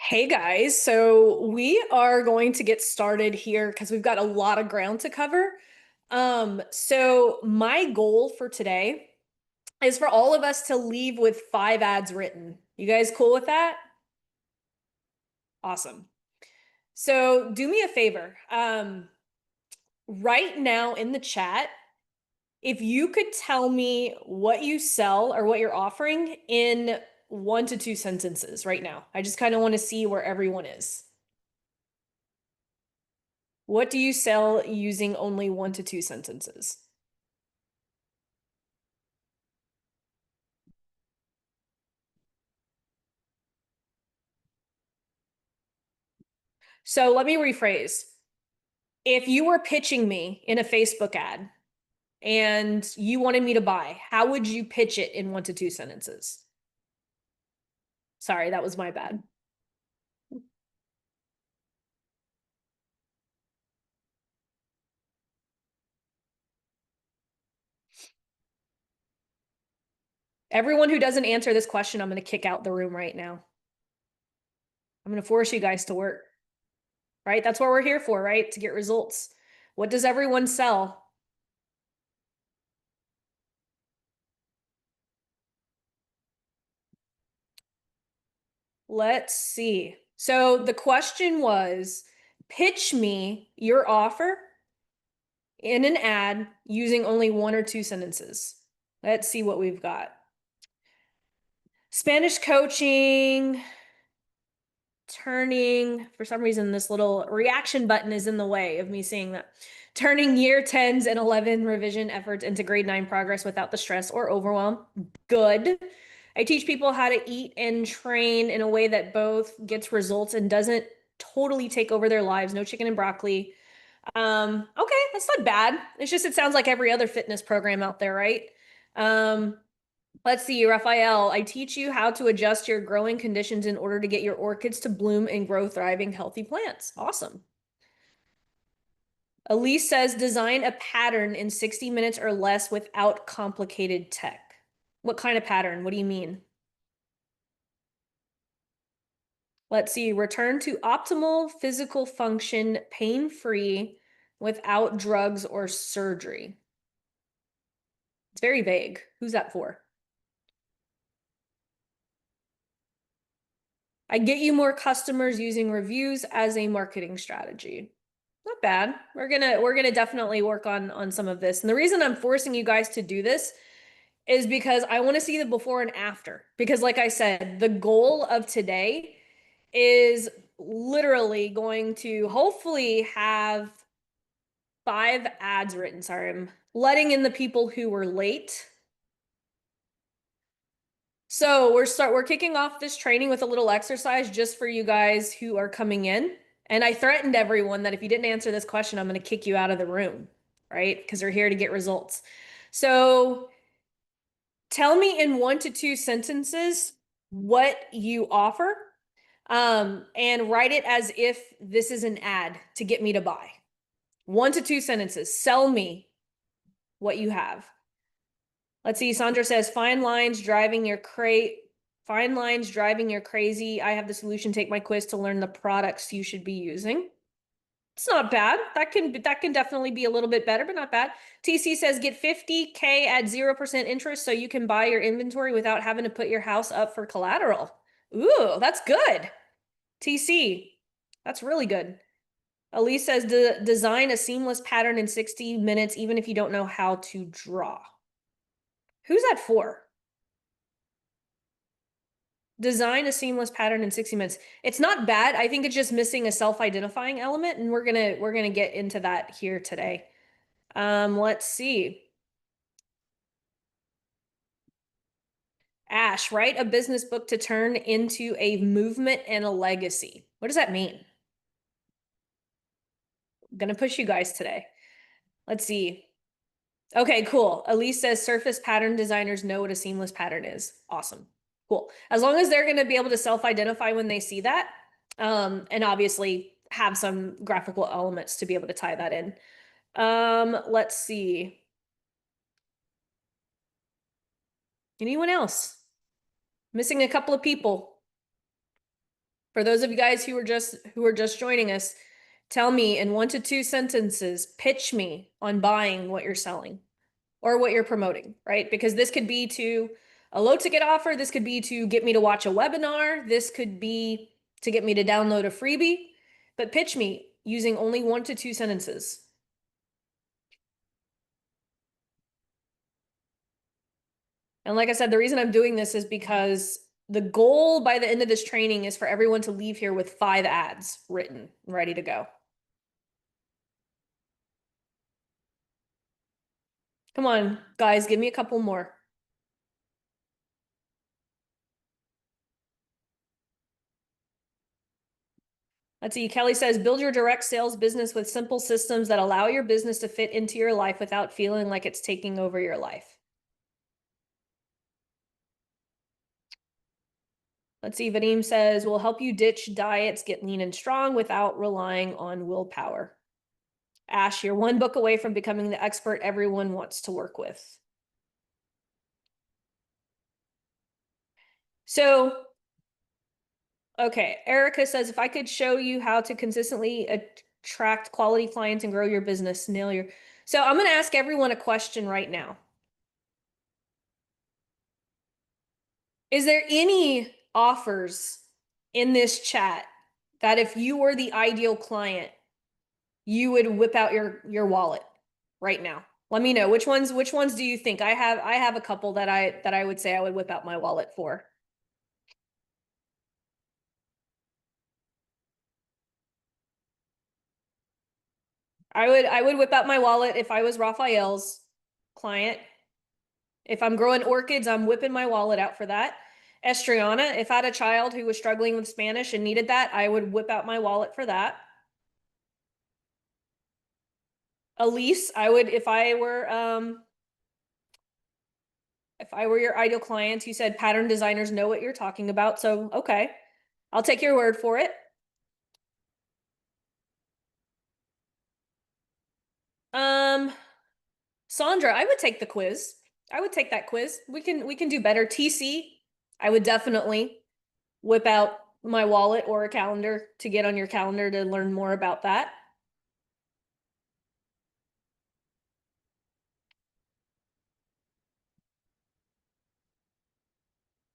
Hey guys, so we are going to get started here because we've got a lot of ground to cover. So my goal for today is for all of us to leave with 5 ads written. You guys cool with that? Awesome. So do me a favor. Right now in the chat, if you could tell me what you sell or what you're offering in 1 to 2 sentences right now. I just kind of want to see where everyone is. What do you sell using only 1 to 2 sentences? So let me rephrase. If you were pitching me in a Facebook ad and you wanted me to buy, how would you pitch it in 1 to 2 sentences? Sorry, that was my bad. Everyone who doesn't answer this question, I'm going to kick out the room right now. I'm going to force you guys to work, right? That's what we're here for, right? To get results. What does everyone sell? Let's see. So the question was, pitch me your offer in an ad using only 1 or 2 sentences. Let's see what we've got. Spanish coaching, turning, for some reason, this little reaction button is in the way of me seeing that. Turning year 10s and 11 revision efforts into grade 9 progress without the stress or overwhelm. Good. I teach people how to eat and train in a way that both gets results and doesn't totally take over their lives. No chicken and broccoli. Okay, that's not bad. It's just it sounds like every other fitness program out there, right? Um, let's see, Raphael, I teach you how to adjust your growing conditions in order to get your orchids to bloom and grow thriving, healthy plants. Awesome. Elise says design a pattern in 60 minutes or less without complicated tech. What kind of pattern? What do you mean? Let's see, return to optimal physical function, pain-free, without drugs or surgery. It's very vague. Who's that for? I get you more customers using reviews as a marketing strategy. Not bad. We're gonna definitely work on some of this. And the reason I'm forcing you guys to do this is because I want to see the before and after. Because like I said, the goal of today is literally going to hopefully have 5 ads written. Sorry, I'm letting in the people who were late. So we're kicking off this training with a little exercise just for you guys who are coming in. And I threatened everyone that if you didn't answer this question, I'm going to kick you out of the room, right? Because we're here to get results. So tell me in 1 to 2 sentences what you offer, and write it as if this is an ad to get me to buy. 1 to 2 sentences. Sell me what you have. Let's see. Sandra says, fine lines driving your crazy. I have the solution. Take my quiz to learn the products you should be using. It's not bad. That can definitely be a little bit better, but not bad. TC says get 50K at 0% interest so you can buy your inventory without having to put your house up for collateral. Ooh, that's good. TC, that's really good. Elise says design a seamless pattern in 60 minutes, even if you don't know how to draw. Who's that for? Design a seamless pattern in 60 minutes. It's not bad. I think it's just missing a self-identifying element, and we're gonna get into that here today. Let's see. Ash, write a business book to turn into a movement and a legacy. What does that mean? I'm gonna push you guys today. Let's see. Okay, cool. Elise says surface pattern designers know what a seamless pattern is. Awesome. Cool. As long as they're gonna be able to self-identify when they see that, and obviously have some graphical elements to be able to tie that in. Let's see. Anyone else? Missing a couple of people. For those of you guys who are just joining us, tell me in 1 to 2 sentences, pitch me on buying what you're selling or what you're promoting, right? Because this could be to a low ticket offer, this could be to get me to watch a webinar, this could be to get me to download a freebie, but pitch me using only 1 to 2 sentences. And like I said, the reason I'm doing this is because the goal by the end of this training is for everyone to leave here with 5 ads written, ready to go. Come on, guys, give me a couple more. Let's see. Kelly says, build your direct sales business with simple systems that allow your business to fit into your life without feeling like it's taking over your life. Let's see. Vadim says, will help you ditch diets, get lean and strong without relying on willpower. Ash, you're 1 book away from becoming the expert everyone wants to work with. So, okay. Erica says, if I could show you how to consistently attract quality clients and grow your business, nail your. So I'm going to ask everyone a question right now. Is there any offers in this chat that if you were the ideal client, you would whip out your wallet right now? Let me know which ones do you think? I have a couple that I would say I would whip out my wallet for. I would whip out my wallet if I was Raphael's client. If I'm growing orchids, I'm whipping my wallet out for that. Estriana, if I had a child who was struggling with Spanish and needed that, I would whip out my wallet for that. Elise, I would if I were your ideal client, you said pattern designers know what you're talking about, so okay. I'll take your word for it. Um, Sandra, I would take the quiz. I would take that quiz. We can do better. TC, I would definitely whip out my wallet or a calendar to get on your calendar to learn more about that.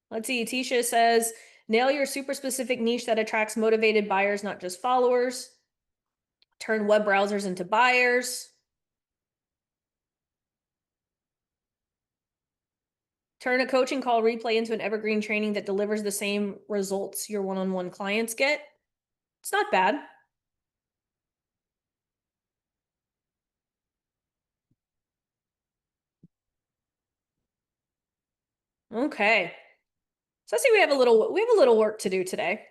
Let's see. Tisha says, nail your super specific niche that attracts motivated buyers, not just followers. Turn web browsers into buyers. Turn a coaching call replay into an evergreen training that delivers the same results your one-on-one clients get. It's not bad. Okay. So I see we have a little work to do today.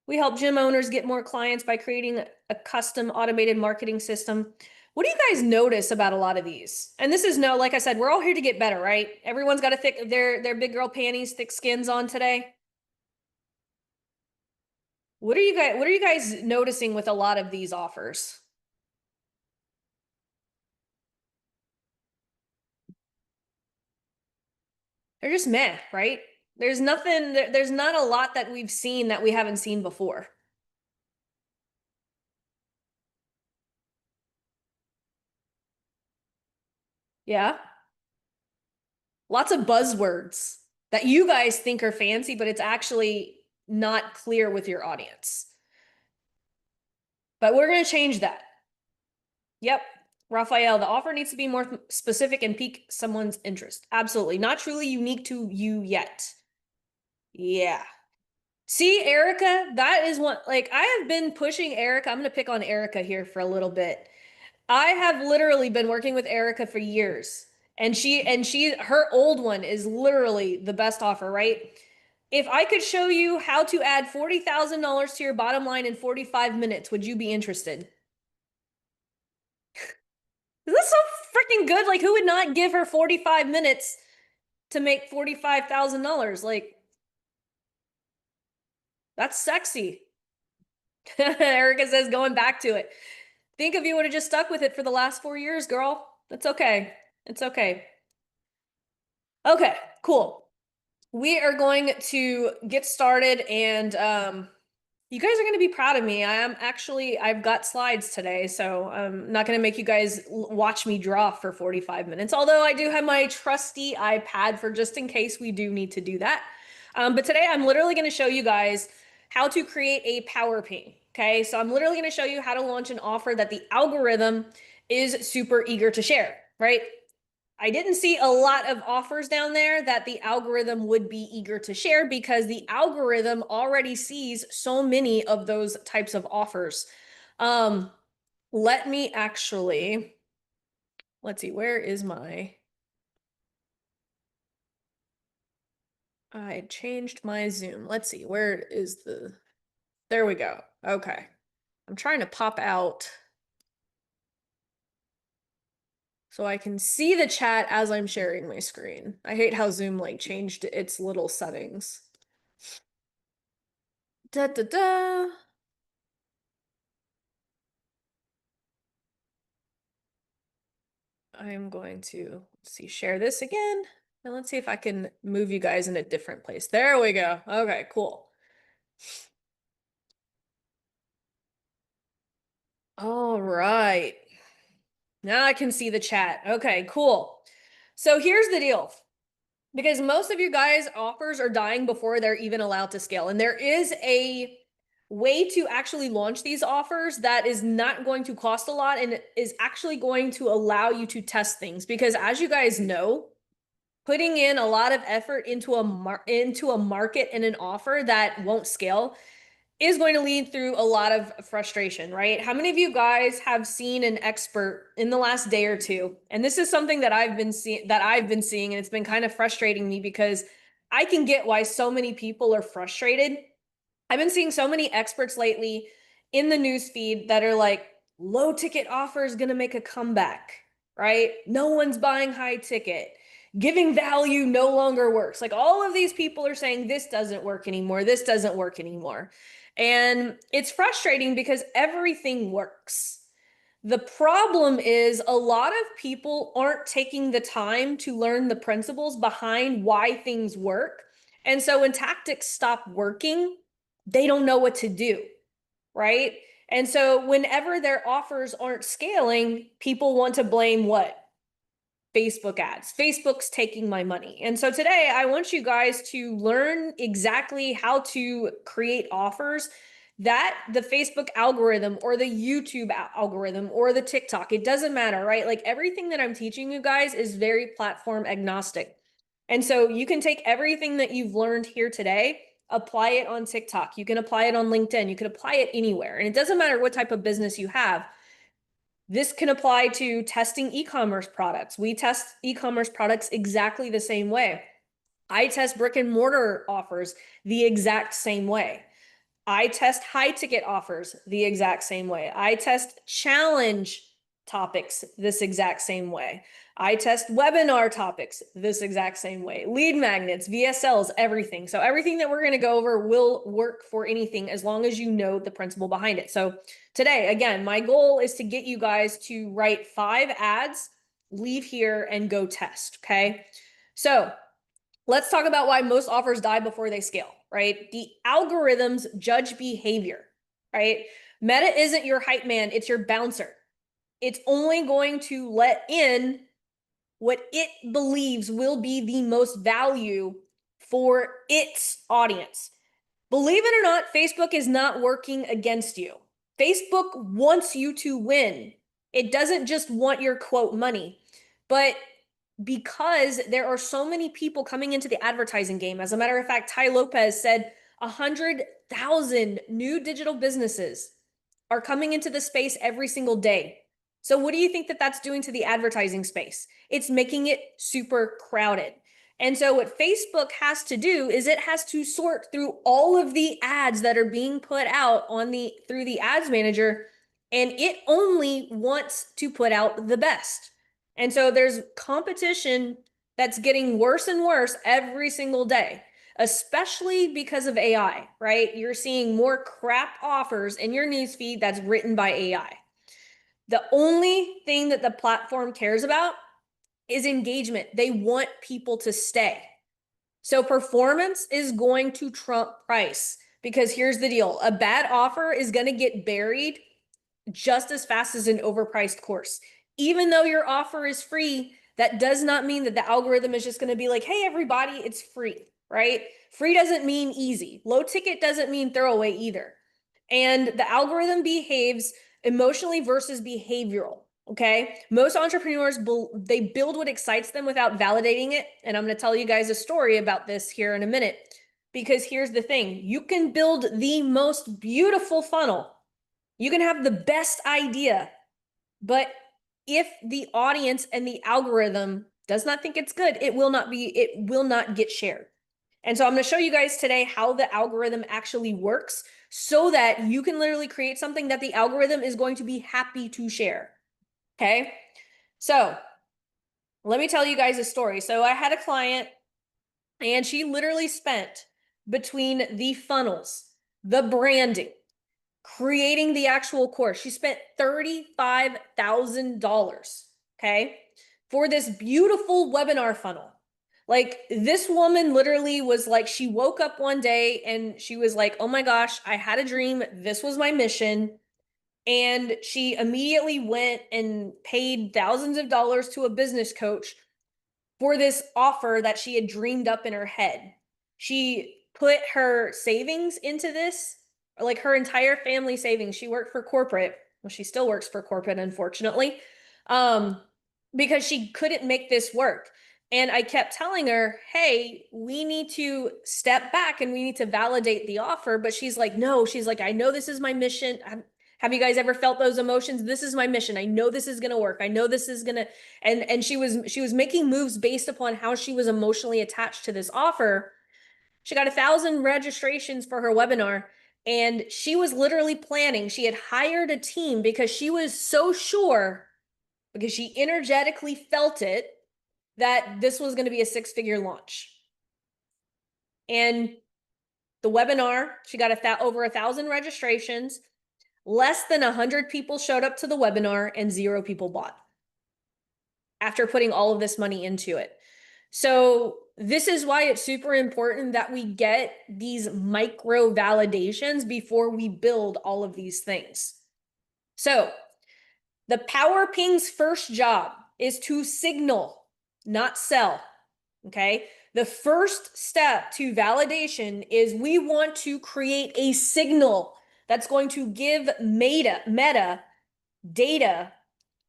We help gym owners get more clients by creating a custom automated marketing system. What do you guys notice about a lot of these? And this is no, like I said, we're all here to get better, right? Everyone's got a thick their big girl panties, thick skins on today. What are you guys noticing with a lot of these offers? They're just meh, right? There's not a lot that we've seen that we haven't seen before. Yeah. Lots of buzzwords that you guys think are fancy, but it's actually not clear with your audience. But we're going to change that. Yep. Raphael, the offer needs to be more specific and pique someone's interest. Absolutely. Not truly unique to you yet. Yeah. See, Erica, that is one, like, I have been pushing Erica. I'm going to pick on Erica here for a little bit. I have literally been working with Erica for years. And her old one is literally the best offer, right? If I could show you how to add $40,000 to your bottom line in 45 minutes, would you be interested? Is this so freaking good? Like, who would not give her 45 minutes to make $45,000? Like, that's sexy. Erica says, going back to it. Think if you would have just stuck with it for the last 4 years, girl. That's okay. It's okay. Okay, cool. We are going to get started and you guys are going to be proud of me. I've got slides today, so I'm not going to make you guys watch me draw for 45 minutes, although I do have my trusty iPad for just in case we do need to do that. But today I'm literally going to show you guys how to create a power ping. Okay, so I'm literally going to show you how to launch an offer that the algorithm is super eager to share, right? I didn't see a lot of offers down there that the algorithm would be eager to share because the algorithm already sees so many of those types of offers. Um, let me actually, let's see, where is my, I changed my Zoom. Let's see, where is there we go. Okay. I'm trying to pop out so I can see the chat as I'm sharing my screen. I hate how Zoom like changed its little settings. Da da da. I'm going to see, share this again. And let's see if I can move you guys in a different place. There we go. Okay, cool. All right. Now I can see the chat. Okay, cool. So here's the deal. Because most of you guys' offers are dying before they're even allowed to scale. And there is a way to actually launch these offers that is not going to cost a lot and is actually going to allow you to test things. Because as you guys know, putting in a lot of effort into a market and an offer that won't scale is going to lead through a lot of frustration, right? How many of you guys have seen an expert in the last day or two? And this is something that I've been seeing and it's been kind of frustrating me because I can get why so many people are frustrated. I've been seeing so many experts lately in the news feed that are like, low ticket offer is going to make a comeback, right? No one's buying high ticket. Giving value no longer works. Like all of these people are saying this doesn't work anymore. This doesn't work anymore. And it's frustrating because everything works. The problem is a lot of people aren't taking the time to learn the principles behind why things work. And so when tactics stop working, they don't know what to do, right? And so whenever their offers aren't scaling, people want to blame what? Facebook ads. Facebook's taking my money. And so today I want you guys to learn exactly how to create offers that the Facebook algorithm or the YouTube algorithm or the TikTok, it doesn't matter, right? Like everything that I'm teaching you guys is very platform agnostic. And so you can take everything that you've learned here today, apply it on TikTok. You can apply it on LinkedIn. You can apply it anywhere. And it doesn't matter what type of business you have. This can apply to testing e-commerce products. We test e-commerce products exactly the same way. I test brick and mortar offers the exact same way. I test high ticket offers the exact same way. I test challenge topics this exact same way. I test webinar topics this exact same way. Lead magnets, VSLs, everything. So everything that we're going to go over will work for anything as long as you know the principle behind it. So today, again, my goal is to get you guys to write 5 ads, leave here and go test. Okay. So let's talk about why most offers die before they scale, right? The algorithms judge behavior, right? Meta isn't your hype man, it's your bouncer. It's only going to let in what it believes will be the most value for its audience. Believe it or not, Facebook is not working against you. Facebook wants you to win. It doesn't just want your quote money, but because there are so many people coming into the advertising game. As a matter of fact, Ty Lopez said 100,000 new digital businesses are coming into the space every single day. So what do you think that that's doing to the advertising space? It's making it super crowded. And so what Facebook has to do is it has to sort through all of the ads that are being put out through the ads manager, and it only wants to put out the best. And so there's competition that's getting worse and worse every single day, especially because of AI, right? You're seeing more crap offers in your newsfeed that's written by AI. The only thing that the platform cares about is engagement. They want people to stay. So performance is going to trump price because here's the deal. A bad offer is going to get buried just as fast as an overpriced course. Even though your offer is free, that does not mean that the algorithm is just going to be like, hey, everybody, it's free, right? Free doesn't mean easy. Low ticket doesn't mean throwaway either. And the algorithm behaves emotionally versus behavioral. Okay. Most entrepreneurs, they build what excites them without validating it. And I'm going to tell you guys a story about this here in a minute. Because here's the thing, you can build the most beautiful funnel. You can have the best idea, but if the audience and the algorithm does not think it's good, it will not get shared. And so I'm going to show you guys today how the algorithm actually works so that you can literally create something that the algorithm is going to be happy to share. Okay. So let me tell you guys a story. So I had a client and she literally spent between the funnels, the branding, creating the actual course. She spent $35,000, okay, for this beautiful webinar funnel. Like this woman literally was like, she woke up one day and she was like, oh my gosh, I had a dream. This was my mission. And she immediately went and paid thousands of dollars to a business coach for this offer that she had dreamed up in her head. She put her savings into this, like her entire family savings. She worked for corporate. Well, she still works for corporate, unfortunately, because she couldn't make this work. And I kept telling her, hey, we need to step back and we need to validate the offer. But she's like, no, she's like, I know this is my mission. Have you guys ever felt those emotions? This is my mission. I know this is going to work. I know this is going to, and she was making moves based upon how she was emotionally attached to this offer. She got 1,000 registrations for her webinar, and she was literally planning. She had hired a team because she was so sure, because she energetically felt it, that this was going to be a six-figure launch. And the webinar, she got over 1,000 registrations. Less than 100 people showed up to the webinar and 0 people bought after putting all of this money into it. So this is why it's super important that we get these micro validations before we build all of these things. So the Power Ping's first job is to signal, not sell. Okay. The first step to validation is we want to create a signal that's going to give meta data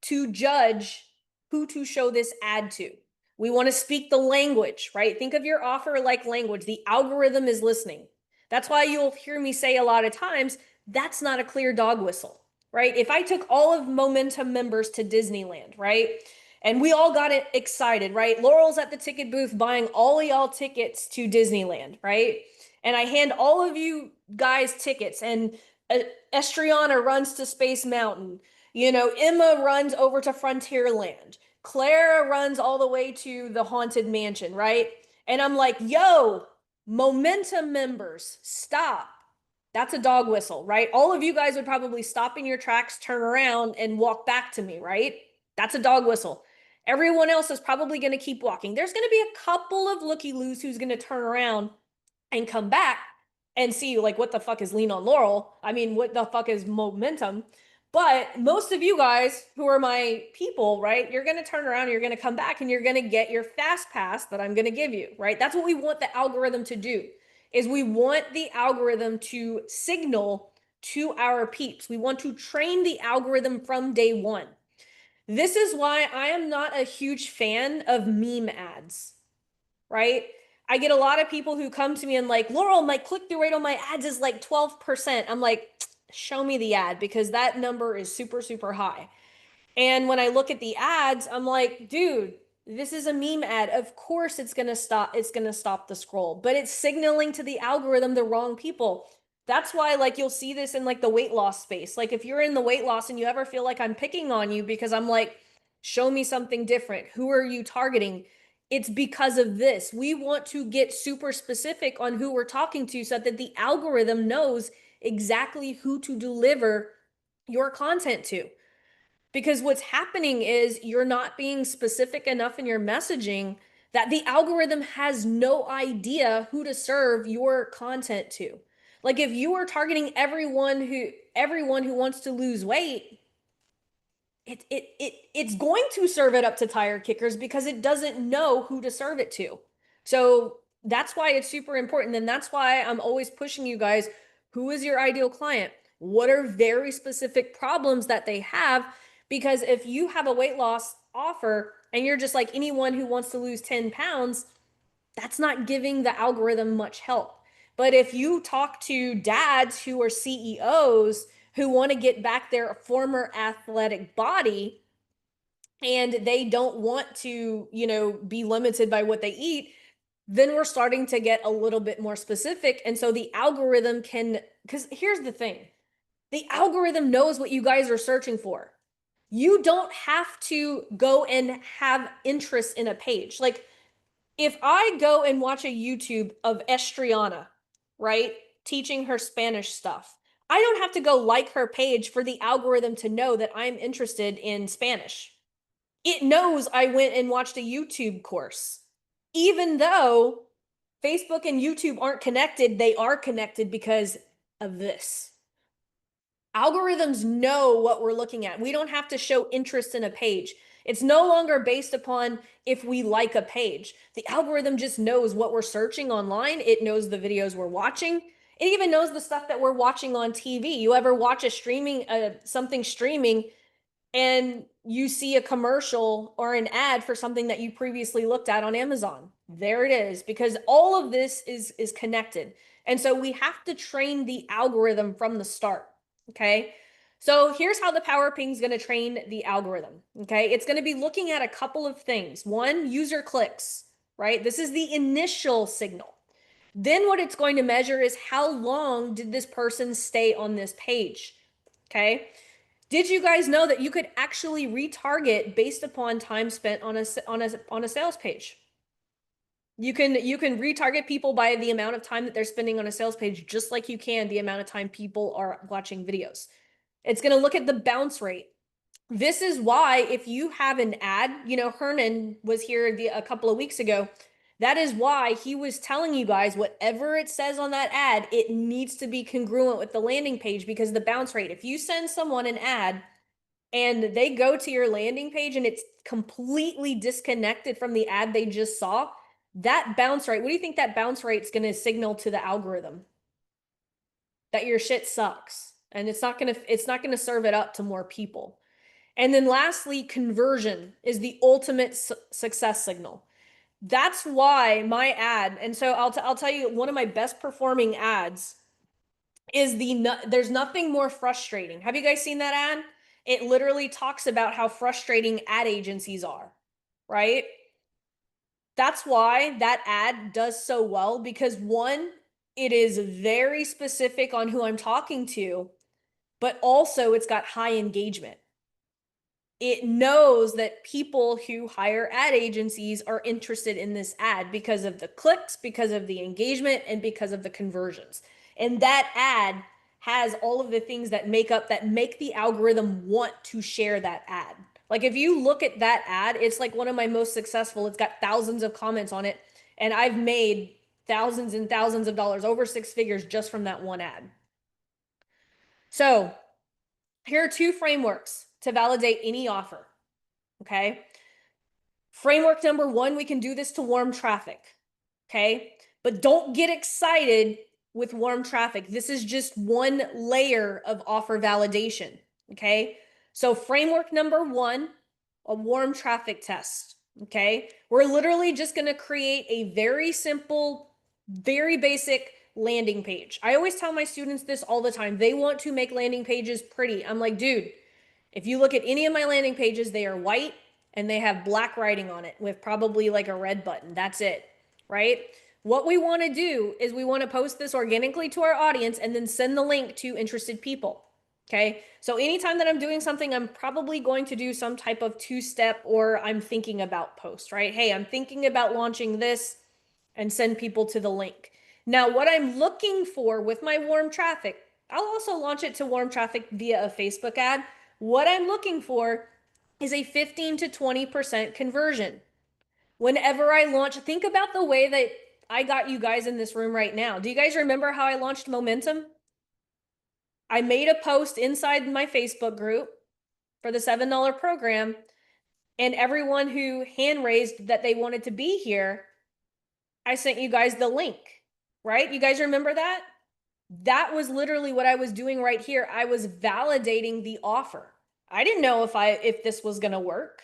to judge who to show this ad to. We want to speak the language, right? Think of your offer like language. The algorithm is listening. That's why you'll hear me say a lot of times, that's not a clear dog whistle, right? If I took all of Momentum members to Disneyland, right? And we all got it excited, right? Laurel's at the ticket booth buying all of y'all tickets to Disneyland, right? And I hand all of you guys tickets, and Estriana runs to Space Mountain. Emma runs over to Frontierland. Clara runs all the way to the Haunted Mansion, right? And I'm like, yo, Momentum members, stop. That's a dog whistle, right? All of you guys would probably stop in your tracks, turn around, and walk back to me, right? That's a dog whistle. Everyone else is probably going to keep walking. There's going to be a couple of looky-loos who's going to turn around and come back and see, like, what the fuck is Lean on Laurel? I mean, what the fuck is Momentum? But most of you guys who are my people, right, you're going to turn around, you're going to come back, and you're going to get your fast pass that I'm going to give you, right? That's what we want the algorithm to do, is we want the algorithm to signal to our peeps. We want to train the algorithm from day one. This is why I am not a huge fan of meme ads, right? I get a lot of people who come to me and like, Laurel, my click-through rate on my ads is like 12%. I'm like, show me the ad, because that number is super, super high. And when I look at the ads, I'm like, dude, this is a meme ad. Of course it's going to stop. It's going to stop the scroll, but it's signaling to the algorithm the wrong people. That's why, like, you'll see this in like the weight loss space. Like, if you're in the weight loss and you ever feel like I'm picking on you because I'm like, show me something different. Who are you targeting? It's because of this. We want to get super specific on who we're talking to so that the algorithm knows exactly who to deliver your content to. Because what's happening is you're not being specific enough in your messaging that the algorithm has no idea who to serve your content to. Like if you are targeting everyone who wants to lose weight, it's going to serve it up to tire kickers because it doesn't know who to serve it to. So that's why it's super important. And that's why I'm always pushing you guys. Who is your ideal client? What are very specific problems that they have? Because if you have a weight loss offer and you're just like anyone who wants to lose 10 pounds, that's not giving the algorithm much help. But if you talk to dads who are CEOs who want to get back their former athletic body and they don't want to, be limited by what they eat, then we're starting to get a little bit more specific. And so the algorithm can, because here's the thing, the algorithm knows what you guys are searching for. You don't have to go and have interest in a page. Like if I go and watch a YouTube of Estriana, right, teaching her Spanish stuff, I don't have to go like her page for the algorithm to know that I'm interested in Spanish. It knows I went and watched a YouTube course. Even though Facebook and YouTube aren't connected, they are connected because of this. Algorithms know what we're looking at. We don't have to show interest in a page. It's no longer based upon if we like a page. The algorithm just knows what we're searching online. It knows the videos we're watching. It even knows the stuff that we're watching on TV. You ever watch something streaming and you see a commercial or an ad for something that you previously looked at on Amazon? There it is, because all of this is connected. And so we have to train the algorithm from the start. Okay. So here's how the Power Ping is going to train the algorithm. Okay. It's going to be looking at a couple of things. One, user clicks, right? This is the initial signal. Then what it's going to measure is how long did this person stay on this page? Okay. Did you guys know that you could actually retarget based upon time spent on a sales page? You can retarget people by the amount of time that they're spending on a sales page, just like you can the amount of time people are watching videos. It's going to look at the bounce rate. This is why if you have an ad, Hernan was here a couple of weeks ago. That is why he was telling you guys whatever it says on that ad, it needs to be congruent with the landing page because the bounce rate. If you send someone an ad and they go to your landing page and it's completely disconnected from the ad they just saw, that bounce rate, what do you think that bounce rate is going to signal to the algorithm? That your shit sucks and it's not going to serve it up to more people. And then lastly, conversion is the ultimate success signal. That's why my ad, and so I'll tell you one of my best performing ads is there's nothing more frustrating. Have you guys seen that ad? It literally talks about how frustrating ad agencies are, right? That's why that ad does so well because one, it is very specific on who I'm talking to, but also it's got high engagement. It knows that people who hire ad agencies are interested in this ad because of the clicks, because of the engagement, and because of the conversions. And that ad has all of the things that make the algorithm want to share that ad. Like if you look at that ad, it's like one of my most successful. It's got thousands of comments on it, and I've made thousands and thousands of dollars, over six figures just from that one ad. So here are two frameworks to validate any offer. Okay. Framework number one, we can do this to warm traffic. Okay. But don't get excited with warm traffic. This is just one layer of offer validation. Okay. So framework number one, a warm traffic test. Okay. We're literally just going to create a very simple, very basic landing page. I always tell my students this all the time. They want to make landing pages pretty. I'm like, dude, if you look at any of my landing pages, they are white and they have black writing on it with probably like a red button. That's it, right? What we want to do is we want to post this organically to our audience and then send the link to interested people. Okay. So anytime that I'm doing something, I'm probably going to do some type of two-step or I'm thinking about post, right? Hey, I'm thinking about launching this and send people to the link. Now, what I'm looking for with my warm traffic, I'll also launch it to warm traffic via a Facebook ad. What I'm looking for is a 15 to 20% conversion. Whenever I launch, think about the way that I got you guys in this room right now. Do you guys remember how I launched Momentum? I made a post inside my Facebook group for the $7 program, and everyone who hand raised that they wanted to be here, I sent you guys the link, right? You guys remember that? That was literally what I was doing right here. I was validating the offer. I didn't know if this was going to work.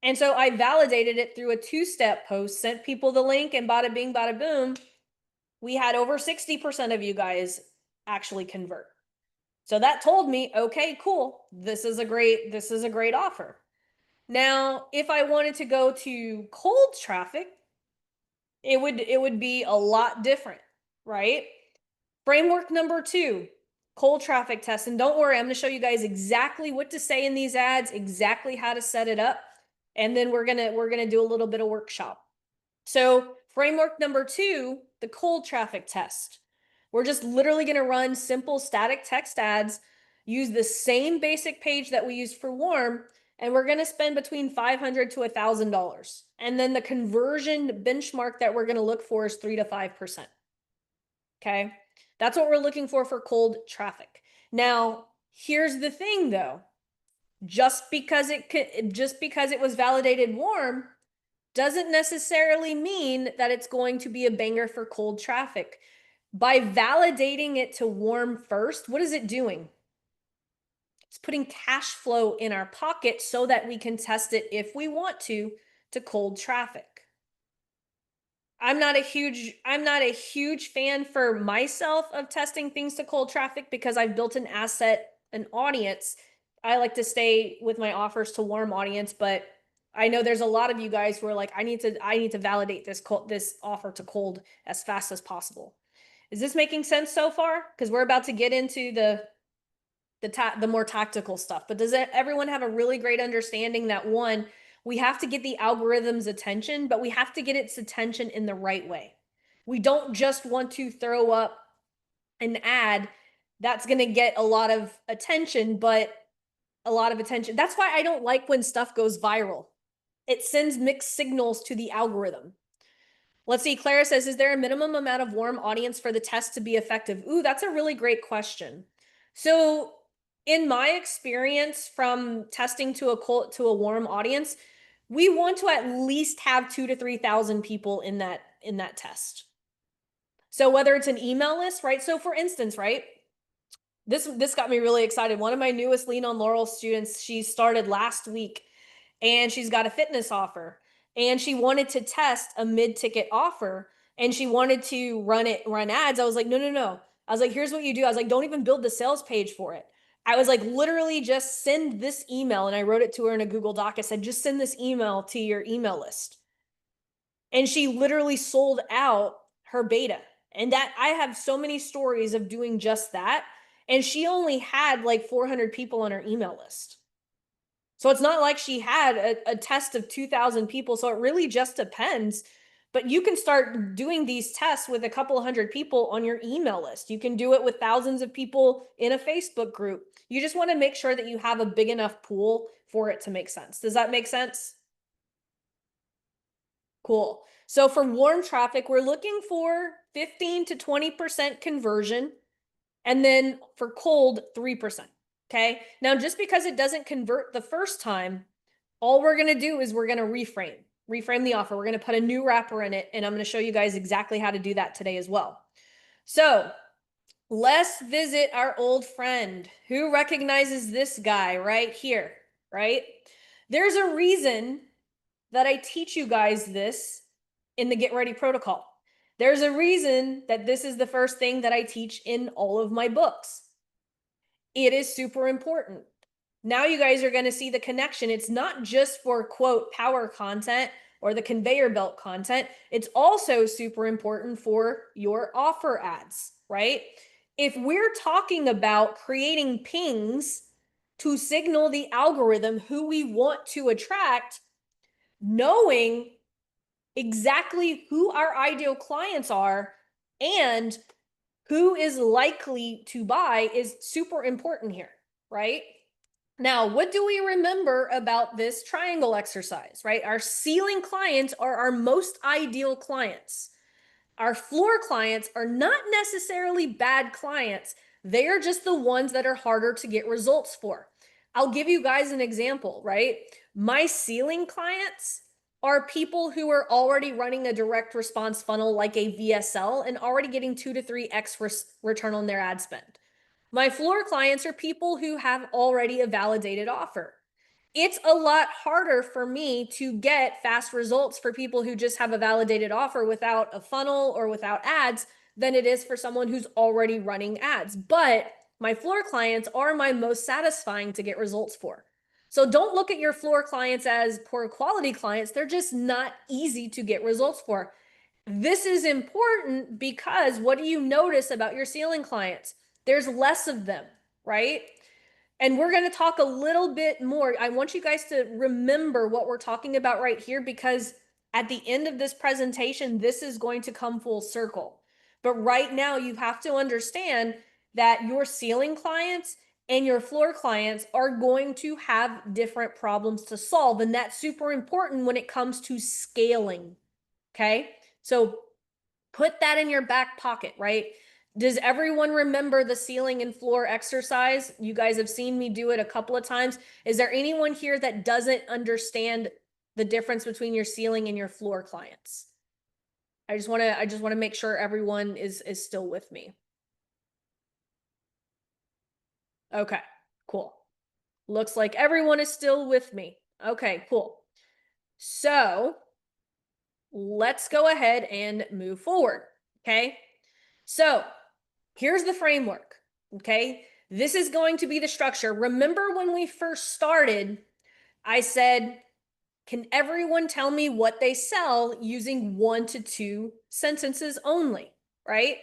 And so I validated it through a 2-step post, sent people the link, and bada bing, bada boom, we had over 60% of you guys actually convert. So that told me, okay, cool. This is a great offer. Now, if I wanted to go to cold traffic, it would be a lot different, right? Framework number 2, cold traffic test. And don't worry, I'm going to show you guys exactly what to say in these ads, exactly how to set it up, and then we're going to do a little bit of workshop. So, framework number 2, the cold traffic test. We're just literally going to run simple static text ads, use the same basic page that we used for warm, and we're going to spend between $500 to $1,000. And then the conversion benchmark that we're going to look for is 3 to 5%. Okay? That's what we're looking for cold traffic. Now, here's the thing though. Just because it was validated warm doesn't necessarily mean that it's going to be a banger for cold traffic. By validating it to warm first, what is it doing? It's putting cash flow in our pocket so that we can test it if we want to cold traffic. I'm not a huge fan for myself of testing things to cold traffic because I've built an asset, an audience. I like to stay with my offers to warm audience, but I know there's a lot of you guys who are like, I need to validate this offer to cold as fast as possible. Is this making sense so far? Because we're about to get into the more tactical stuff. But does everyone have a really great understanding that, one, we have to get the algorithm's attention, but we have to get its attention in the right way. We don't just want to throw up an ad that's going to get a lot of attention, but a lot of attention. That's why I don't like when stuff goes viral. It sends mixed signals to the algorithm. Let's see. Clara says, is there a minimum amount of warm audience for the test to be effective? Ooh, that's a really great question. So in my experience from testing to a warm audience, we want to at least have 2,000 to 3,000 people in that test. So whether it's an email list, right? So for instance, right? This got me really excited. One of my newest Lean on Laurel students, she started last week and she's got a fitness offer and she wanted to test a mid-ticket offer and she wanted to run ads. I was like, no. I was like, here's what you do. I was like, don't even build the sales page for it. I was like, literally just send this email. And I wrote it to her in a Google Doc. I said, just send this email to your email list. And she literally sold out her beta. And that I have so many stories of doing just that. And she only had like 400 people on her email list. So it's not like she had a test of 2,000 people. So it really just depends. But you can start doing these tests with a couple of hundred people on your email list. You can do it with thousands of people in a Facebook group. You just want to make sure that you have a big enough pool for it to make sense. Does that make sense? Cool. So for warm traffic, we're looking for 15 to 20% conversion. And then for cold, 3%. Okay. Now, just because it doesn't convert the first time, all we're going to do is we're going to reframe the offer. We're going to put a new wrapper in it. And I'm going to show you guys exactly how to do that today as well. So let's visit our old friend. Who recognizes this guy right here, right? There's a reason that I teach you guys this in the Get Ready protocol. There's a reason that this is the first thing that I teach in all of my books. It is super important. Now you guys are going to see the connection. It's not just for quote power content or the conveyor belt content. It's also super important for your offer ads, right? If we're talking about creating pings to signal the algorithm who we want to attract, knowing exactly who our ideal clients are and who is likely to buy is super important here, right? Now, what do we remember about this triangle exercise, right? Our ceiling clients are our most ideal clients. Our floor clients are not necessarily bad clients. They are just the ones that are harder to get results for. I'll give you guys an example, right? My ceiling clients are people who are already running a direct response funnel like a VSL and already getting 2 to 3x return on their ad spend. My floor clients are people who have already a validated offer. It's a lot harder for me to get fast results for people who just have a validated offer without a funnel or without ads than it is for someone who's already running ads. But my floor clients are my most satisfying to get results for. So don't look at your floor clients as poor quality clients. They're just not easy to get results for. This is important because what do you notice about your ceiling clients? There's less of them, right? And we're going to talk a little bit more. I want you guys to remember what we're talking about right here because at the end of this presentation, this is going to come full circle. But right now, you have to understand that your ceiling clients and your floor clients are going to have different problems to solve. And that's super important when it comes to scaling. Okay. So put that in your back pocket, right? Does everyone remember the ceiling and floor exercise? You guys have seen me do it a couple of times. Is there anyone here that doesn't understand the difference between your ceiling and your floor clients? I just want to make sure everyone is still with me. Okay, cool. Looks like everyone is still with me. Okay, cool. So, let's go ahead and move forward, okay? So, here's the framework, okay? This is going to be the structure. Remember when we first started, I said, can everyone tell me what they sell using 1 to 2 sentences only, right?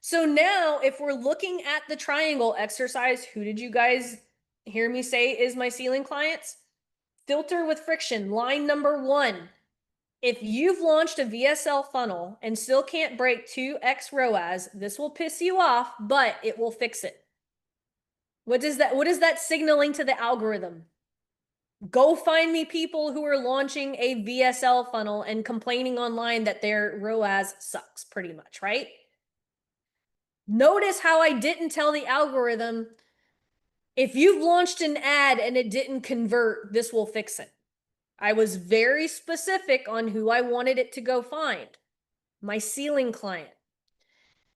So now if we're looking at the triangle exercise, who did you guys hear me say is my ceiling clients? Filter with friction, line number 1. If you've launched a VSL funnel and still can't break 2x ROAS, this will piss you off, but it will fix it. What is that signaling to the algorithm? Go find me people who are launching a VSL funnel and complaining online that their ROAS sucks, pretty much, right? Notice how I didn't tell the algorithm, if you've launched an ad and it didn't convert, this will fix it. I was very specific on who I wanted it to go find. My ceiling client.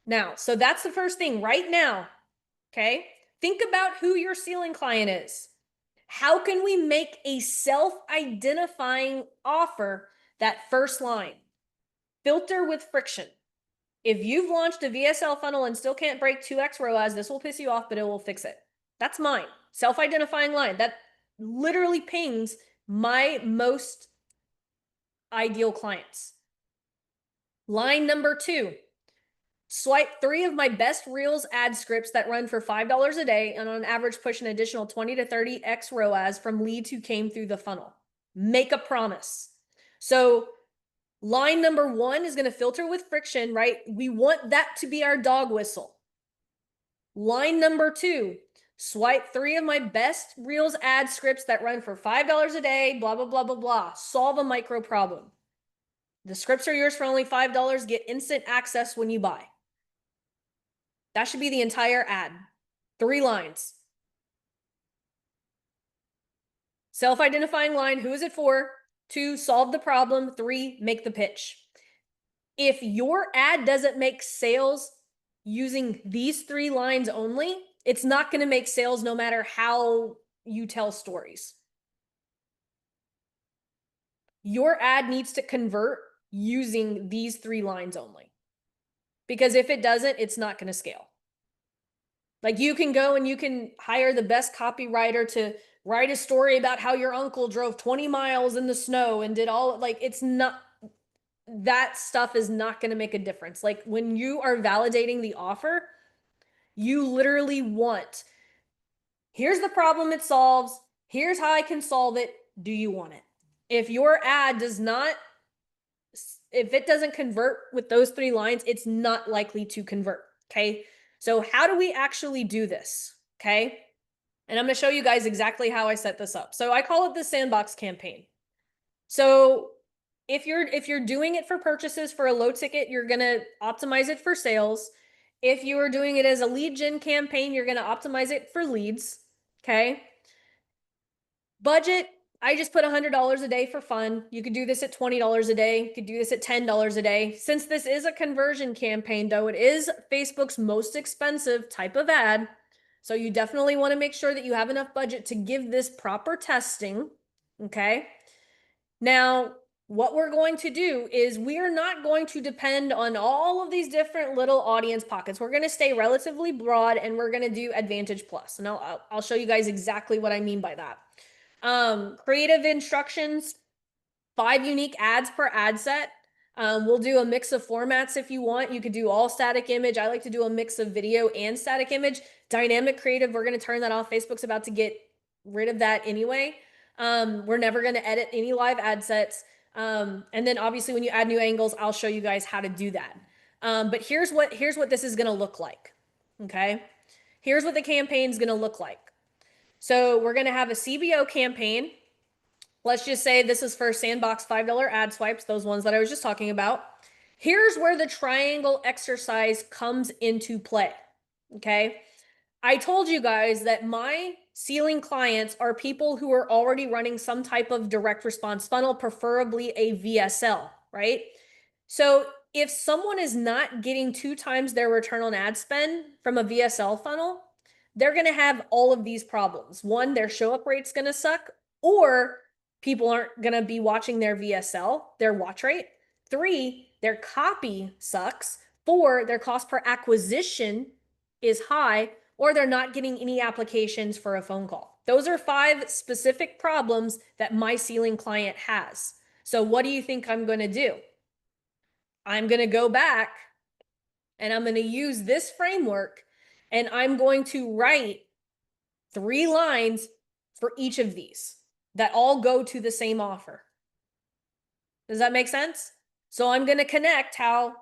Now, so that's the first thing right now, okay? Think about who your ceiling client is. How can we make a self-identifying offer that first line? Filter with friction. If you've launched a VSL funnel and still can't break 2x ROAS, this will piss you off, but it will fix it. That's mine. Self-identifying line. That literally pings my most ideal clients. Line number 2. Swipe 3 of my best Reels ad scripts that run for $5 a day and on average push an additional 20 to 30x ROAS from leads who came through the funnel. Make a promise. So line number 1 is going to filter with friction, right? We want that to be our dog whistle. Line number 2, swipe 3 of my best Reels ad scripts that run for $5 a day, blah, blah, blah, blah, blah. Solve a micro problem. The scripts are yours for only $5. Get instant access when you buy. That should be the entire ad. 3 lines. Self-identifying line, who is it for? 2, solve the problem. 3, make the pitch. If your ad doesn't make sales using these 3 lines only, it's not going to make sales no matter how you tell stories. Your ad needs to convert using these 3 lines only. Because if it doesn't, it's not going to scale. Like you can go and you can hire the best copywriter to write a story about how your uncle drove 20 miles in the snow and did all, like, it's not, that stuff is not going to make a difference. Like when you are validating the offer, you literally want, here's the problem it solves. Here's how I can solve it. Do you want it? If your ad does not, if it doesn't convert with those 3 lines, it's not likely to convert. Okay. So how do we actually do this? Okay. And I'm going to show you guys exactly how I set this up. So I call it the sandbox campaign. So if you're doing it for purchases for a low ticket, you're going to optimize it for sales. If you are doing it as a lead gen campaign, you're going to optimize it for leads. Okay. Budget, I just put $100 a day for fun. You could do this at $20 a day. You could do this at $10 a day. Since this is a conversion campaign, though, it is Facebook's most expensive type of ad. So you definitely want to make sure that you have enough budget to give this proper testing. Okay. Now, what we're going to do is we are not going to depend on all of these different little audience pockets. We're going to stay relatively broad and we're going to do Advantage Plus. And I'll show you guys exactly what I mean by that. Creative instructions, 5 unique ads per ad set. We'll do a mix of formats if you want. You could do all static image. I like to do a mix of video and static image. Dynamic creative, we're going to turn that off. Facebook's about to get rid of that anyway. We're never going to edit any live ad sets. And then obviously when you add new angles, I'll show you guys how to do that. But here's what this is going to look like. Okay. Here's what the campaign is going to look like. So we're going to have a CBO campaign. Let's just say this is for Sandbox $5 ad swipes, those ones that I was just talking about. Here's where the triangle exercise comes into play. Okay. I told you guys that my ceiling clients are people who are already running some type of direct response funnel, preferably a VSL, right? So if someone is not getting 2 times their return on ad spend from a VSL funnel, they're going to have all of these problems. 1, their show up rate's going to suck, or people aren't going to be watching their VSL, their watch rate. 3, their copy sucks. 4, their cost per acquisition is high, or they're not getting any applications for a phone call. Those are 5 specific problems that my ceiling client has. So what do you think I'm going to do? I'm going to go back and I'm going to use this framework and I'm going to write 3 lines for each of these that all go to the same offer. Does that make sense? So I'm going to connect how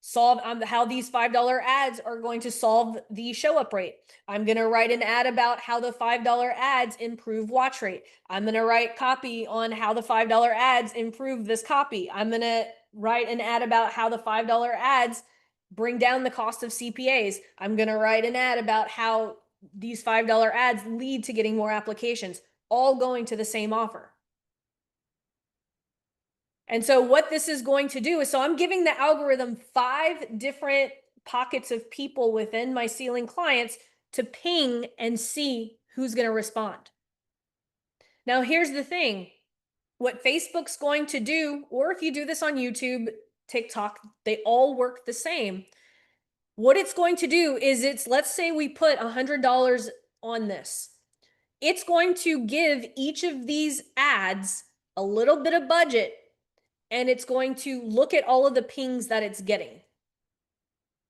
these $5 ads are going to solve the show up rate. I'm going to write an ad about how the $5 ads improve watch rate. I'm going to write copy on how the $5 ads improve this copy. I'm going to write an ad about how the $5 ads bring down the cost of CPAs. I'm going to write an ad about how these $5 ads lead to getting more applications, all going to the same offer. And so what this is going to do is, so I'm giving the algorithm 5 different pockets of people within my ceiling clients to ping and see who's going to respond. Now, here's the thing. What Facebook's going to do, or if you do this on YouTube, TikTok, they all work the same. What it's going to do is let's say we put $100 on this. It's going to give each of these ads a little bit of budget, and it's going to look at all of the pings that it's getting.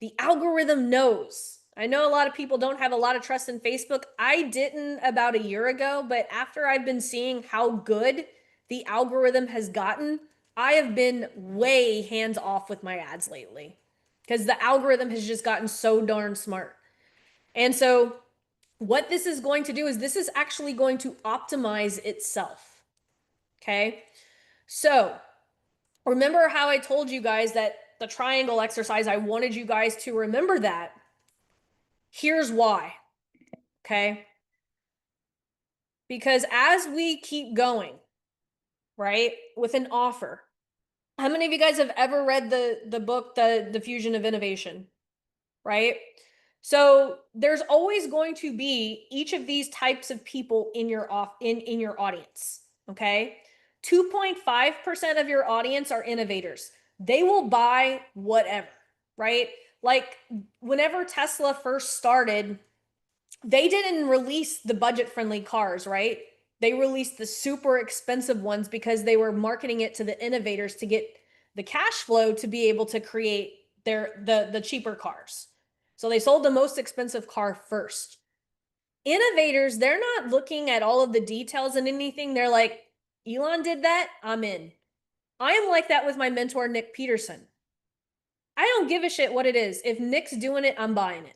The algorithm knows. I know a lot of people don't have a lot of trust in Facebook. I didn't about a year ago, but after I've been seeing how good the algorithm has gotten, I have been way hands off with my ads lately because the algorithm has just gotten so darn smart. And so what this is going to do is this is actually going to optimize itself. Okay. So remember how I told you guys that the triangle exercise, I wanted you guys to remember that. Here's why. Okay. Because as we keep going, right, with an offer, how many of you guys have ever read the book, The Diffusion of Innovation? Right? So there's always going to be each of these types of people in your audience. Okay. 2.5% of your audience are innovators. They will buy whatever, right? Like whenever Tesla first started, they didn't release the budget-friendly cars, right? They released the super expensive ones because they were marketing it to the innovators to get the cash flow to be able to create the cheaper cars. So they sold the most expensive car first. Innovators, they're not looking at all of the details and anything. They're like, Elon did that, I'm in. I am like that with my mentor, Nick Peterson. I don't give a shit what it is. If Nick's doing it, I'm buying it.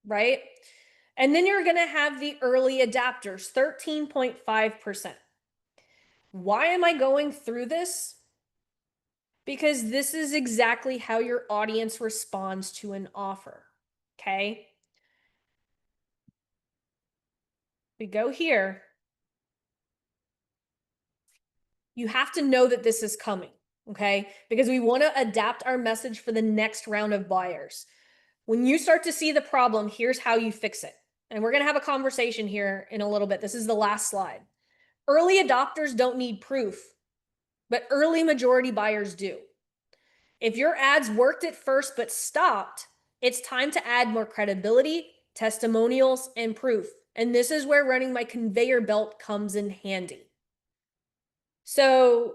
Right? And then you're going to have the early adapters, 13.5%. Why am I going through this? Because this is exactly how your audience responds to an offer. Okay. We go here. You have to know that this is coming. Okay. Because we want to adapt our message for the next round of buyers. When you start to see the problem, here's how you fix it. And we're going to have a conversation here in a little bit. This is the last slide. Early adopters don't need proof, but early majority buyers do. If your ads worked at first but stopped, it's time to add more credibility, testimonials, and proof. And this is where running my conveyor belt comes in handy. So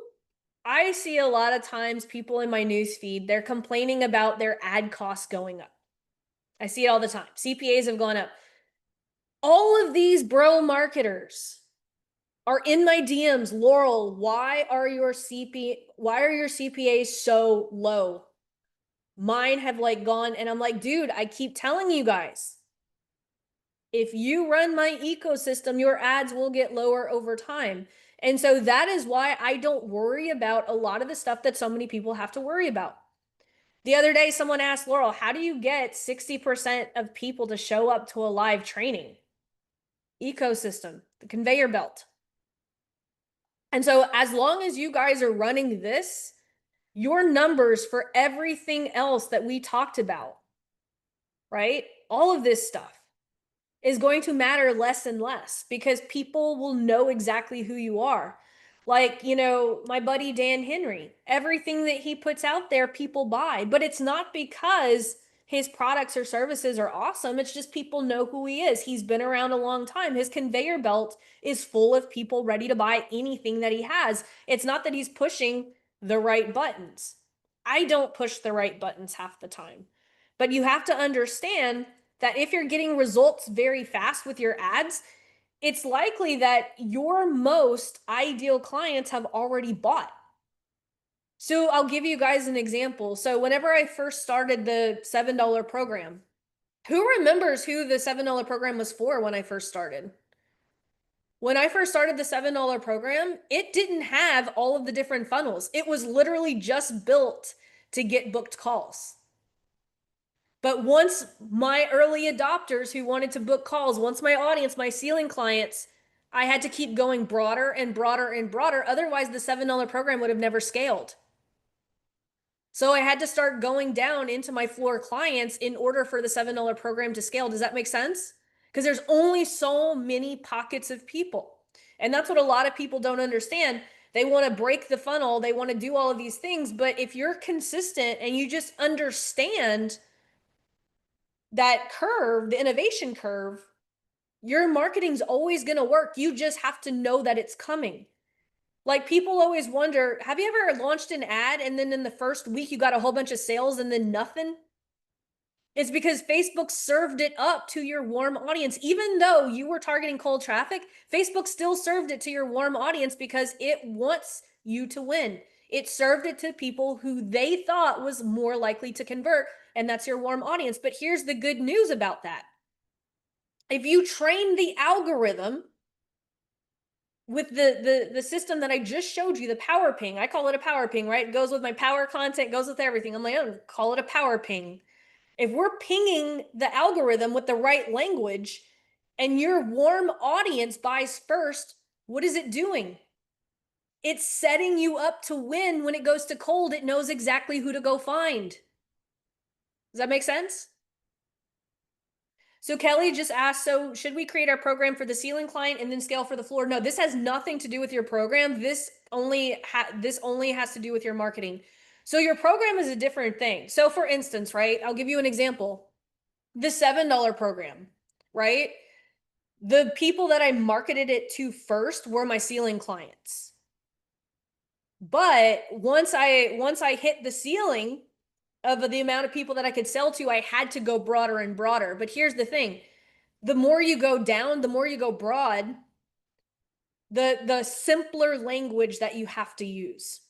I see a lot of times people in my newsfeed, they're complaining about their ad costs going up. I see it all the time. CPAs have gone up. All of these bro marketers are in my DMs. Laurel, why are your CPAs so low? Mine have like gone, and I'm like, dude, I keep telling you guys, if you run my ecosystem, your ads will get lower over time. And so that is why I don't worry about a lot of the stuff that so many people have to worry about. The other day, someone asked Laurel, how do you get 60% of people to show up to a live training? Ecosystem, the conveyor belt. And so as long as you guys are running this, your numbers for everything else that we talked about, right? All of this stuff is going to matter less and less because people will know exactly who you are. Like, my buddy Dan Henry, everything that he puts out there, people buy, but it's not because his products or services are awesome. It's just people know who he is. He's been around a long time. His conveyor belt is full of people ready to buy anything that he has. It's not that he's pushing the right buttons. I don't push the right buttons half the time. But you have to understand that if you're getting results very fast with your ads, it's likely that your most ideal clients have already bought. So I'll give you guys an example. So whenever I first started the $7 program, who remembers who the $7 program was for when I first started? When I first started the $7 program, it didn't have all of the different funnels. It was literally just built to get booked calls. But once my early adopters who wanted to book calls, once my audience, my ceiling clients, I had to keep going broader and broader and broader. Otherwise, the $7 program would have never scaled. So I had to start going down into my floor clients in order for the $7 program to scale. Does that make sense? Because there's only so many pockets of people. And that's what a lot of people don't understand. They want to break the funnel. They want to do all of these things. But if you're consistent and you just understand that curve, the innovation curve, your marketing's always going to work. You just have to know that it's coming. Like people always wonder, have you ever launched an ad and then in the first week you got a whole bunch of sales and then nothing? It's because Facebook served it up to your warm audience. Even though you were targeting cold traffic, Facebook still served it to your warm audience because it wants you to win. It served it to people who they thought was more likely to convert, and that's your warm audience. But here's the good news about that. If you train the algorithm with the system that I just showed you, the power ping, I call it a power ping, right? It goes with my power content, goes with everything. I'm like, oh, call it a power ping. If we're pinging the algorithm with the right language and your warm audience buys first, what is it doing? It's setting you up to win. When it goes to cold, it knows exactly who to go find. Does that make sense? So Kelly just asked, so should we create our program for the ceiling client and then scale for the floor? No, this has nothing to do with your program. This only has to do with your marketing. So your program is a different thing. So for instance, right, I'll give you an example. The $7 program, right? The people that I marketed it to first were my ceiling clients. But once I hit the ceiling of the amount of people that I could sell to, I had to go broader and broader. But here's the thing. The more you go down, the more you go broad, the simpler language that you have to use.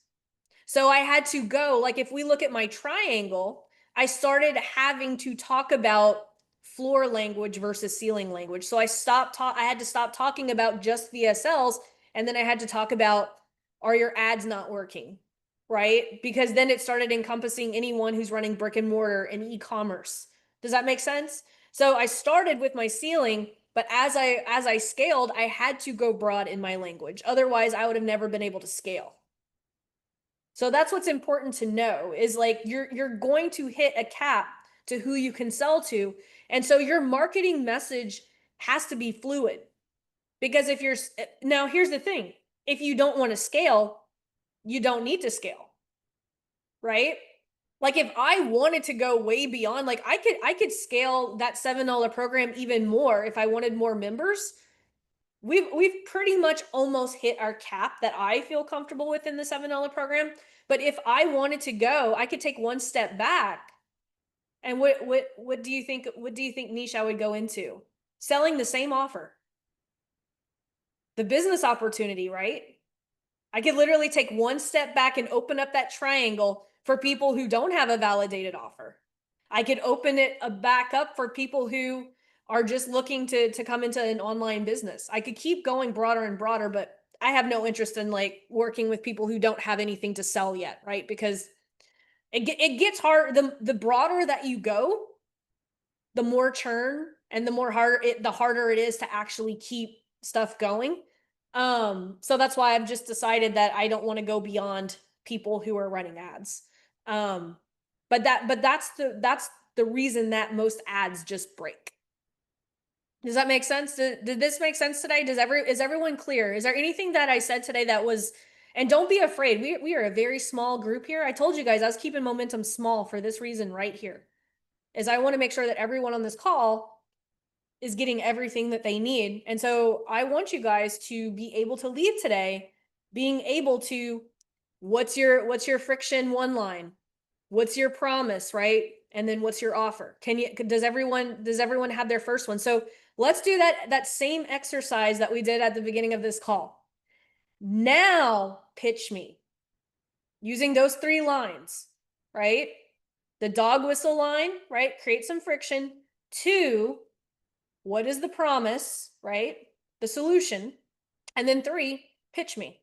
So I had to go, like if we look at my triangle, I started having to talk about floor language versus ceiling language. So I had to stop talking about just VSLs, and then I had to talk about, are your ads not working? Right? Because then it started encompassing anyone who's running brick and mortar and e-commerce. Does that make sense? So I started with my ceiling, but as I scaled, I had to go broad in my language. Otherwise, I would have never been able to scale. So that's what's important to know, is like you're going to hit a cap to who you can sell to. And so your marketing message has to be fluid. Because if you're now, here's the thing, if you don't want to scale, you don't need to scale. Right? Like if I wanted to go way beyond, like I could scale that $7 program even more if I wanted more members. We've pretty much almost hit our cap that I feel comfortable with in the $7 program. But if I wanted to go, I could take one step back. And what do you think, niche I would go into? Selling the same offer. The business opportunity, right? I could literally take one step back and open up that triangle for people who don't have a validated offer. I could open it back up for people who are just looking to come into an online business. I could keep going broader and broader, but I have no interest in like working with people who don't have anything to sell yet, right? Because it gets hard. The broader that you go, the more churn and the harder it is to actually keep stuff going. So that's why I've just decided that I don't want to go beyond people who are running ads. But that's the reason that most ads just break. Does that make sense? Did this make sense today? Is everyone clear? Is there anything that I said today that was, and don't be afraid. We are a very small group here. I told you guys I was keeping momentum small for this reason right here. Is I want to make sure that everyone on this call is getting everything that they need. And so I want you guys to be able to leave today being able to, what's your friction one line? What's your promise, right? And then what's your offer? Does everyone have their first one? So let's do that same exercise that we did at the beginning of this call. Now pitch me using those 3 lines, right? The dog whistle line, right? Create some friction. 2, what is the promise, right? The solution. And then 3, pitch me.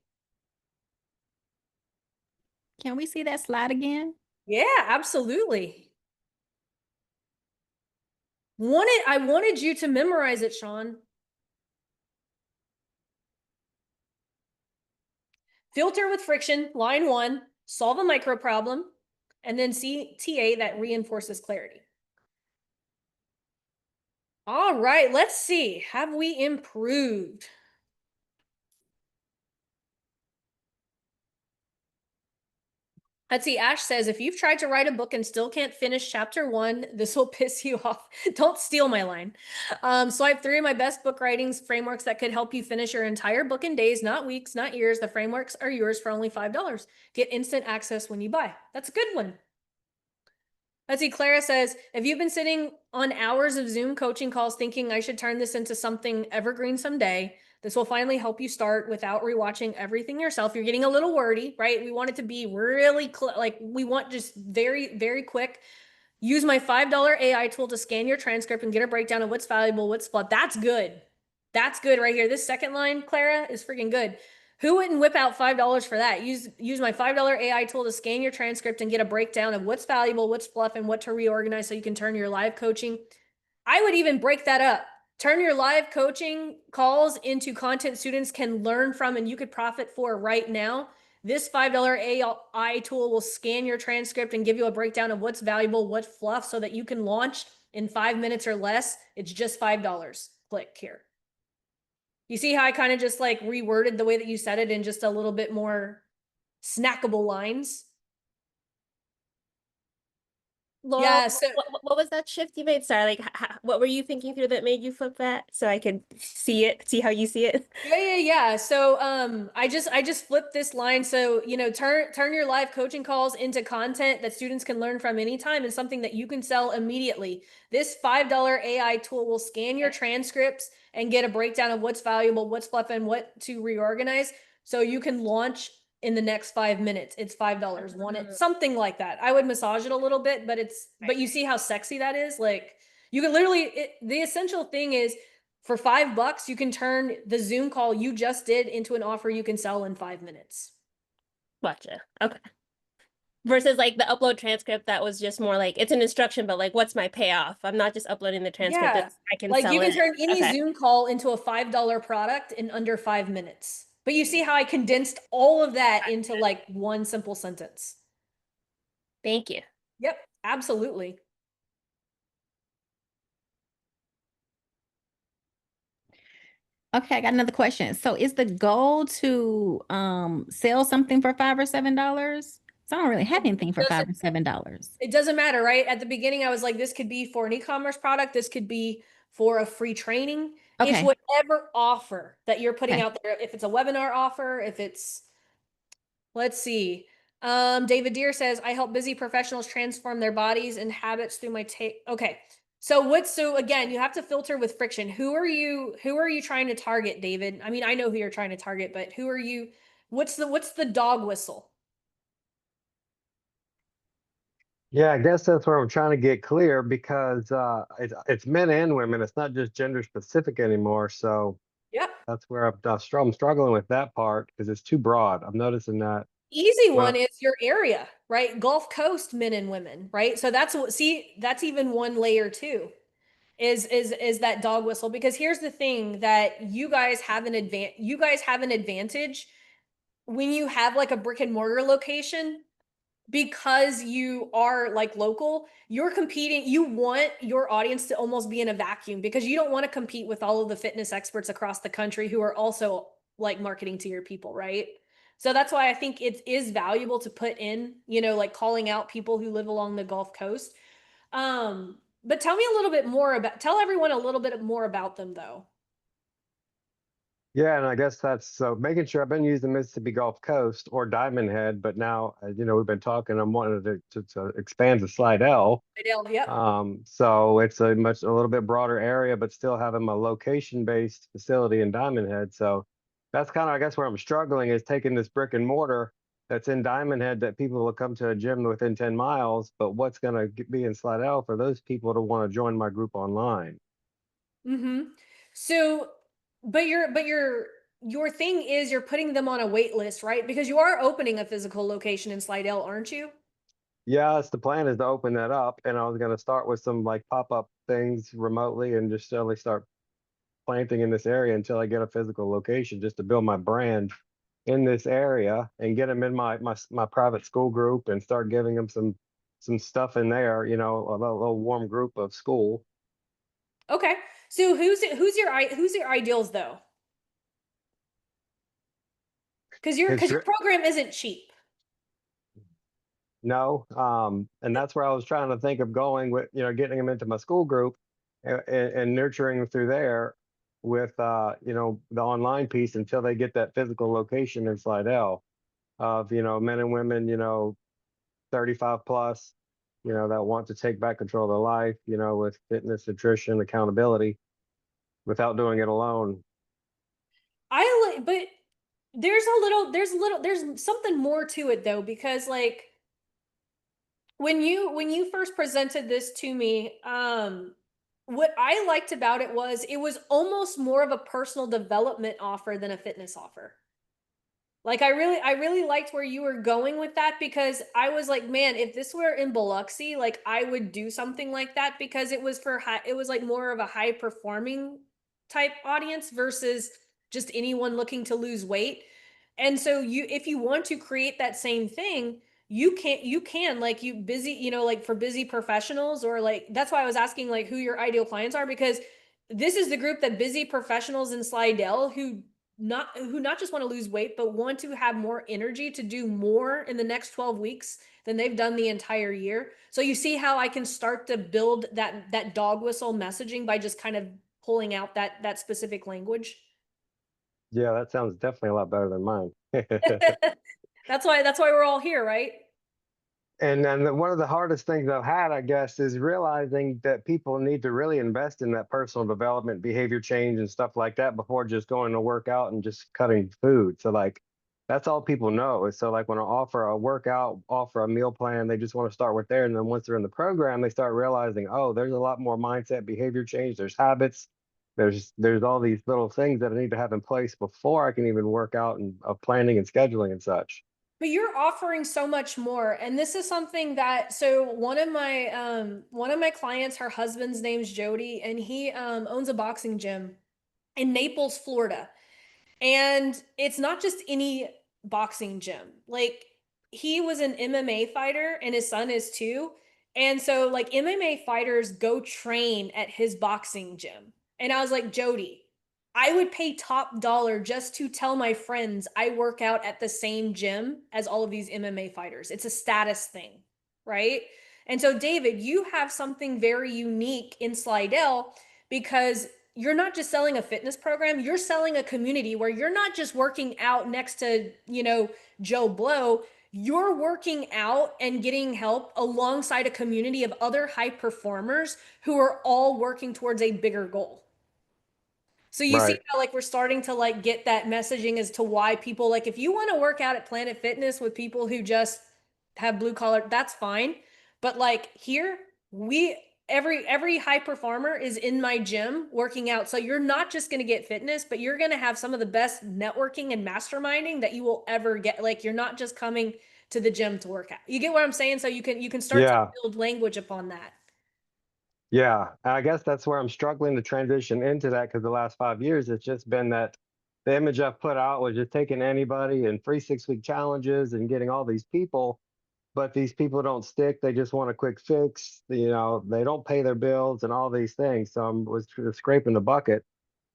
Can we see that slide again? Yeah, absolutely. I wanted you to memorize it, Sean. Filter with friction, line 1, solve a micro problem, and then CTA that reinforces clarity. All right, let's see. Have we improved? Let's see. Ash says, if you've tried to write a book and still can't finish chapter 1, this will piss you off. Don't steal my line. So I have 3 of my best book writing frameworks that could help you finish your entire book in days, not weeks, not years. The frameworks are yours for only $5. Get instant access when you buy. That's a good one. Let's see. Clara says, if you've been sitting on hours of Zoom coaching calls thinking I should turn this into something evergreen someday, this will finally help you start without rewatching everything yourself. You're getting a little wordy, right? We want it to be really like we want just very, very quick. Use my $5 AI tool to scan your transcript and get a breakdown of what's valuable, what's flawed. That's good. That's good right here. This second line, Clara, is freaking good. Who wouldn't whip out $5 for that? Use my $5 AI tool to scan your transcript and get a breakdown of what's valuable, what's fluff, and what to reorganize so you can turn your live coaching. I would even break that up. Turn your live coaching calls into content students can learn from and you could profit for right now. This $5 AI tool will scan your transcript and give you a breakdown of what's valuable, what's fluff, so that you can launch in 5 minutes or less. It's just $5. Click here. You see how I kind of just like reworded the way that you said it in just a little bit more snackable lines? Laurel, Yeah, so what was that shift you made? Sorry, like what were you thinking through that made you flip that? So I could see how you see it. yeah. So I just flipped this line. So, turn your live coaching calls into content that students can learn from anytime and something that you can sell immediately. This $5 AI tool will scan your transcripts and get a breakdown of what's valuable, what's fluff, and what to reorganize. So you can launch in the next 5 minutes. It's $5. Something like that. I would massage it a little bit, but you see how sexy that is? Like, You can literally, the essential thing is for $5, you can turn the Zoom call you just did into an offer you can sell in 5 minutes. Gotcha. Okay. Versus like the upload transcript that was just more like it's an instruction, but like what's my payoff? I'm not just uploading the transcript, Yeah. it's I can Like you sell can it. turn any Okay. Zoom call into a $5 product in under 5 minutes. But you see how I condensed all of that into like one simple sentence. Thank you. Yep, absolutely. Okay, I got another question. So is the goal to sell something for $5 or $7? So I don't really have anything for Doesn't $5 or $7. it doesn't matter, right? At the beginning, I was like, this could be for an e-commerce product, this could be for a free training. It's Okay. whatever offer that you're putting Okay. out there. If it's a webinar offer, if it's, let's see. David Deere says, I help busy professionals transform their bodies and habits through my take. Okay. So again, you have to filter with friction. Who are you trying to target, David? I mean, I know who you're trying to target, but what's the dog whistle? Yeah, I guess that's where I'm trying to get clear because it's men and women. It's not just gender specific anymore. So Yep. that's where I'm struggling with that part because it's too broad. I'm noticing that. Easy one Well, is your area, right? Gulf Coast men and women, right? So that's even one layer too. Is that dog whistle, because here's the thing that you guys have an advantage when you have like a brick and mortar location, because you are like local, you're competing, you want your audience to almost be in a vacuum because you don't want to compete with all of the fitness experts across the country who are also like marketing to your people, right? So that's why I think it is valuable to put in, like calling out people who live along the Gulf Coast. But tell everyone a little bit more about them though. yeah, and I guess that's so making sure I've been using Mississippi Gulf Coast or Diamond Head, but now, we've been talking. I'm wanting to expand to Slidell. Adele, yep. So it's a little bit broader area, but still having a location-based facility in Diamond Head. So that's kind of, I guess, where I'm struggling is taking this brick and mortar that's in Diamond Head that people will come to a gym within 10 miles, but what's going to be in Slidell for those people to want to join my group online? Mm-hmm. So, but your thing is you're putting them on a wait list, right? Because you are opening a physical location in Slidell, aren't you? Yeah, that's the plan is to open that up, and I was going to start with some like pop-up things remotely and just slowly start planting in this area until I get a physical location just to build my brand in this area and get them in my private school group and start giving them some stuff in there, a little warm group of school. Okay. So who's your ideals though? Because your It's because your re- program isn't cheap. no, and that's where I was trying to think of going with, getting them into my school group and nurturing them through there with, the online piece until they get that physical location in Slidell of, men and women, 35 plus, that want to take back control of their life, with fitness, nutrition, accountability without doing it alone. But there's something more to it though, because like when you first presented this to me, what I liked about it was almost more of a personal development offer than a fitness offer. Like I really liked where you were going with that, because I was like, man, if this were in Biloxi, like I would do something like that, because it was like more of a high performing type audience versus just anyone looking to lose weight. And so if you want to create that same thing, you can like you busy, like for busy professionals, or like that's why I was asking like who your ideal clients are, because this is the group that busy professionals in Slidell who not just want to lose weight, but want to have more energy to do more in the next 12 weeks than they've done the entire year. So you see how I can start to build that dog whistle messaging by just kind of pulling out that specific language. Yeah, that sounds definitely a lot better than mine. That's why we're all here, right? And then one of the hardest things I've had, I guess, is realizing that people need to really invest in that personal development, behavior change, and stuff like that before just going to work out and just cutting food. So, like, that's all people know. So like when I offer a workout, offer a meal plan, they just want to start with there. And then once they're in the program, they start realizing, oh, there's a lot more mindset, behavior change. There's habits. There's all these little things that I need to have in place before I can even work out and planning and scheduling and such. But you're offering so much more. And this is something that, so one of my clients, her husband's name's Jody, and he owns a boxing gym in Naples, Florida. And it's not just any boxing gym. Like he was an MMA fighter and his son is too. And so like MMA fighters go train at his boxing gym. And I was like, Jody, I would pay top dollar just to tell my friends I work out at the same gym as all of these MMA fighters. It's a status thing, right? And so David, you have something very unique in Slidell because you're not just selling a fitness program, you're selling a community where you're not just working out next to, Joe Blow. You're working out and getting help alongside a community of other high performers who are all working towards a bigger goal. So you see Right. how like we're starting to like get that messaging as to why people like if you want to work out at Planet Fitness with people who just have blue collar, that's fine. But like here, we every high performer is in my gym working out. So you're not just going to get fitness, but you're going to have some of the best networking and masterminding that you will ever get. Like you're not just coming to the gym to work out. You get what I'm saying? So you can start to Yeah. build language upon that. Yeah, I guess that's where I'm struggling to transition into that because the last 5 years it's just been that the image I've put out was just taking anybody and free 6 week challenges and getting all these people, but these people don't stick. They just want a quick fix. They don't pay their bills and all these things. So scraping the bucket,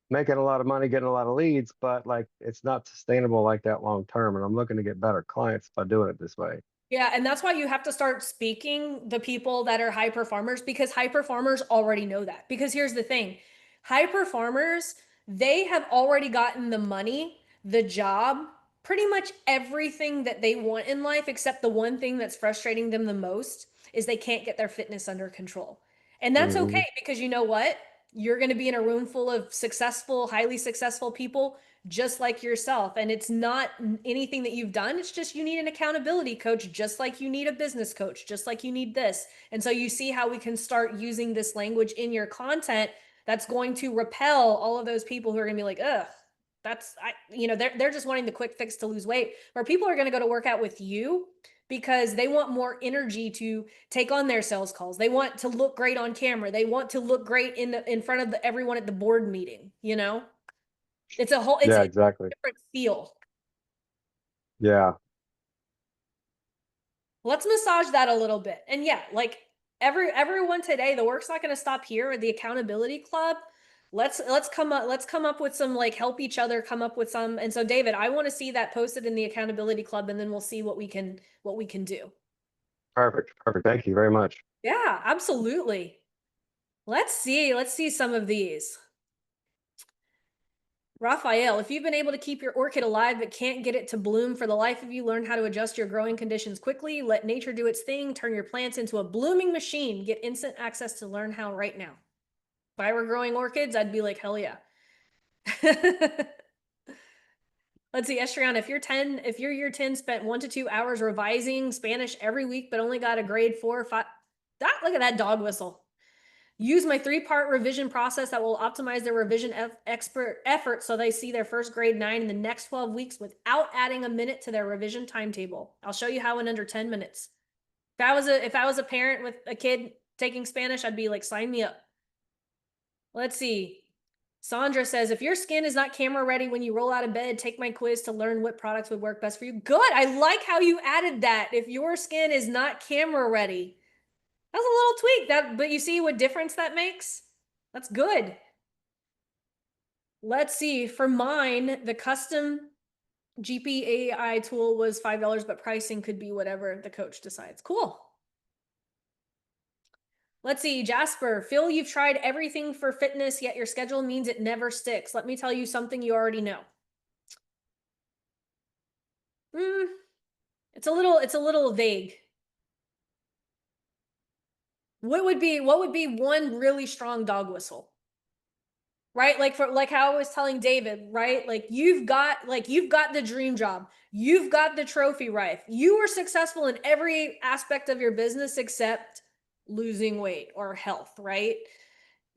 making a lot of money, getting a lot of leads, but like it's not sustainable like that long term. And I'm looking to get better clients by doing it this way. Yeah, and that's why you have to start speaking the people that are high performers because high performers already know that. Because here's the thing, high performers, they have already gotten the money, the job, pretty much everything that they want in life, except the one thing that's frustrating them the most is they can't get their fitness under control. And that's Hmm. okay because you know what? You're going to be in a room full of successful, highly successful people just like yourself. And it's not anything that you've done. It's just you need an accountability coach, just like you need a business coach, just like you need this. And so you see how we can start using this language in your content that's going to repel all of those people who are going to be like, ugh, they're just wanting the quick fix to lose weight, where people are going to go to work out with you because they want more energy to take on their sales calls. They want to look great on camera. They want to look great in front of everyone at the board meeting, it's Yeah, a exactly. different feel. Yeah. Let's massage that a little bit. And yeah, like everyone today, the work's not going to stop here at the accountability club. Let's come up with some like help each other come up with some. And so David, I want to see that posted in the accountability club and then we'll see what we can do. Perfect. Perfect. Thank you very much. Yeah, absolutely. Let's see some of these. Raphael, if you've been able to keep your orchid alive but can't get it to bloom for the life of you, learn how to adjust your growing conditions quickly. Let nature do its thing. Turn your plants into a blooming machine. Get instant access to learn how right now. If I were growing orchids, I'd be like, hell yeah. Let's see, Estriana, if your year 10 spent 1 to 2 hours revising Spanish every week but only got a grade 4 or 5, look at that dog whistle. Use my 3-part revision process that will optimize their revision expert effort so they see their first grade 9 in the next 12 weeks without adding a minute to their revision timetable. I'll show you how in under 10 minutes. If I was a parent with a kid taking Spanish, I'd be like, sign me up. Let's see. Sandra says, if your skin is not camera ready when you roll out of bed, take my quiz to learn what products would work best for you. Good. I like how you added that. If your skin is not camera ready. That's a little tweak, but you see what difference that makes? That's good. Let's see. For mine, the custom GPAI tool was $5, but pricing could be whatever the coach decides. Cool. Let's see. Jasper, Phil, you've tried everything for fitness, yet your schedule means it never sticks. Let me tell you something you already know. It's a little vague. What would be one really strong dog whistle? right? Like for like how I was telling David, right? Like you've got the dream job. You've got the trophy wife. You are successful in every aspect of your business except losing weight or health, right?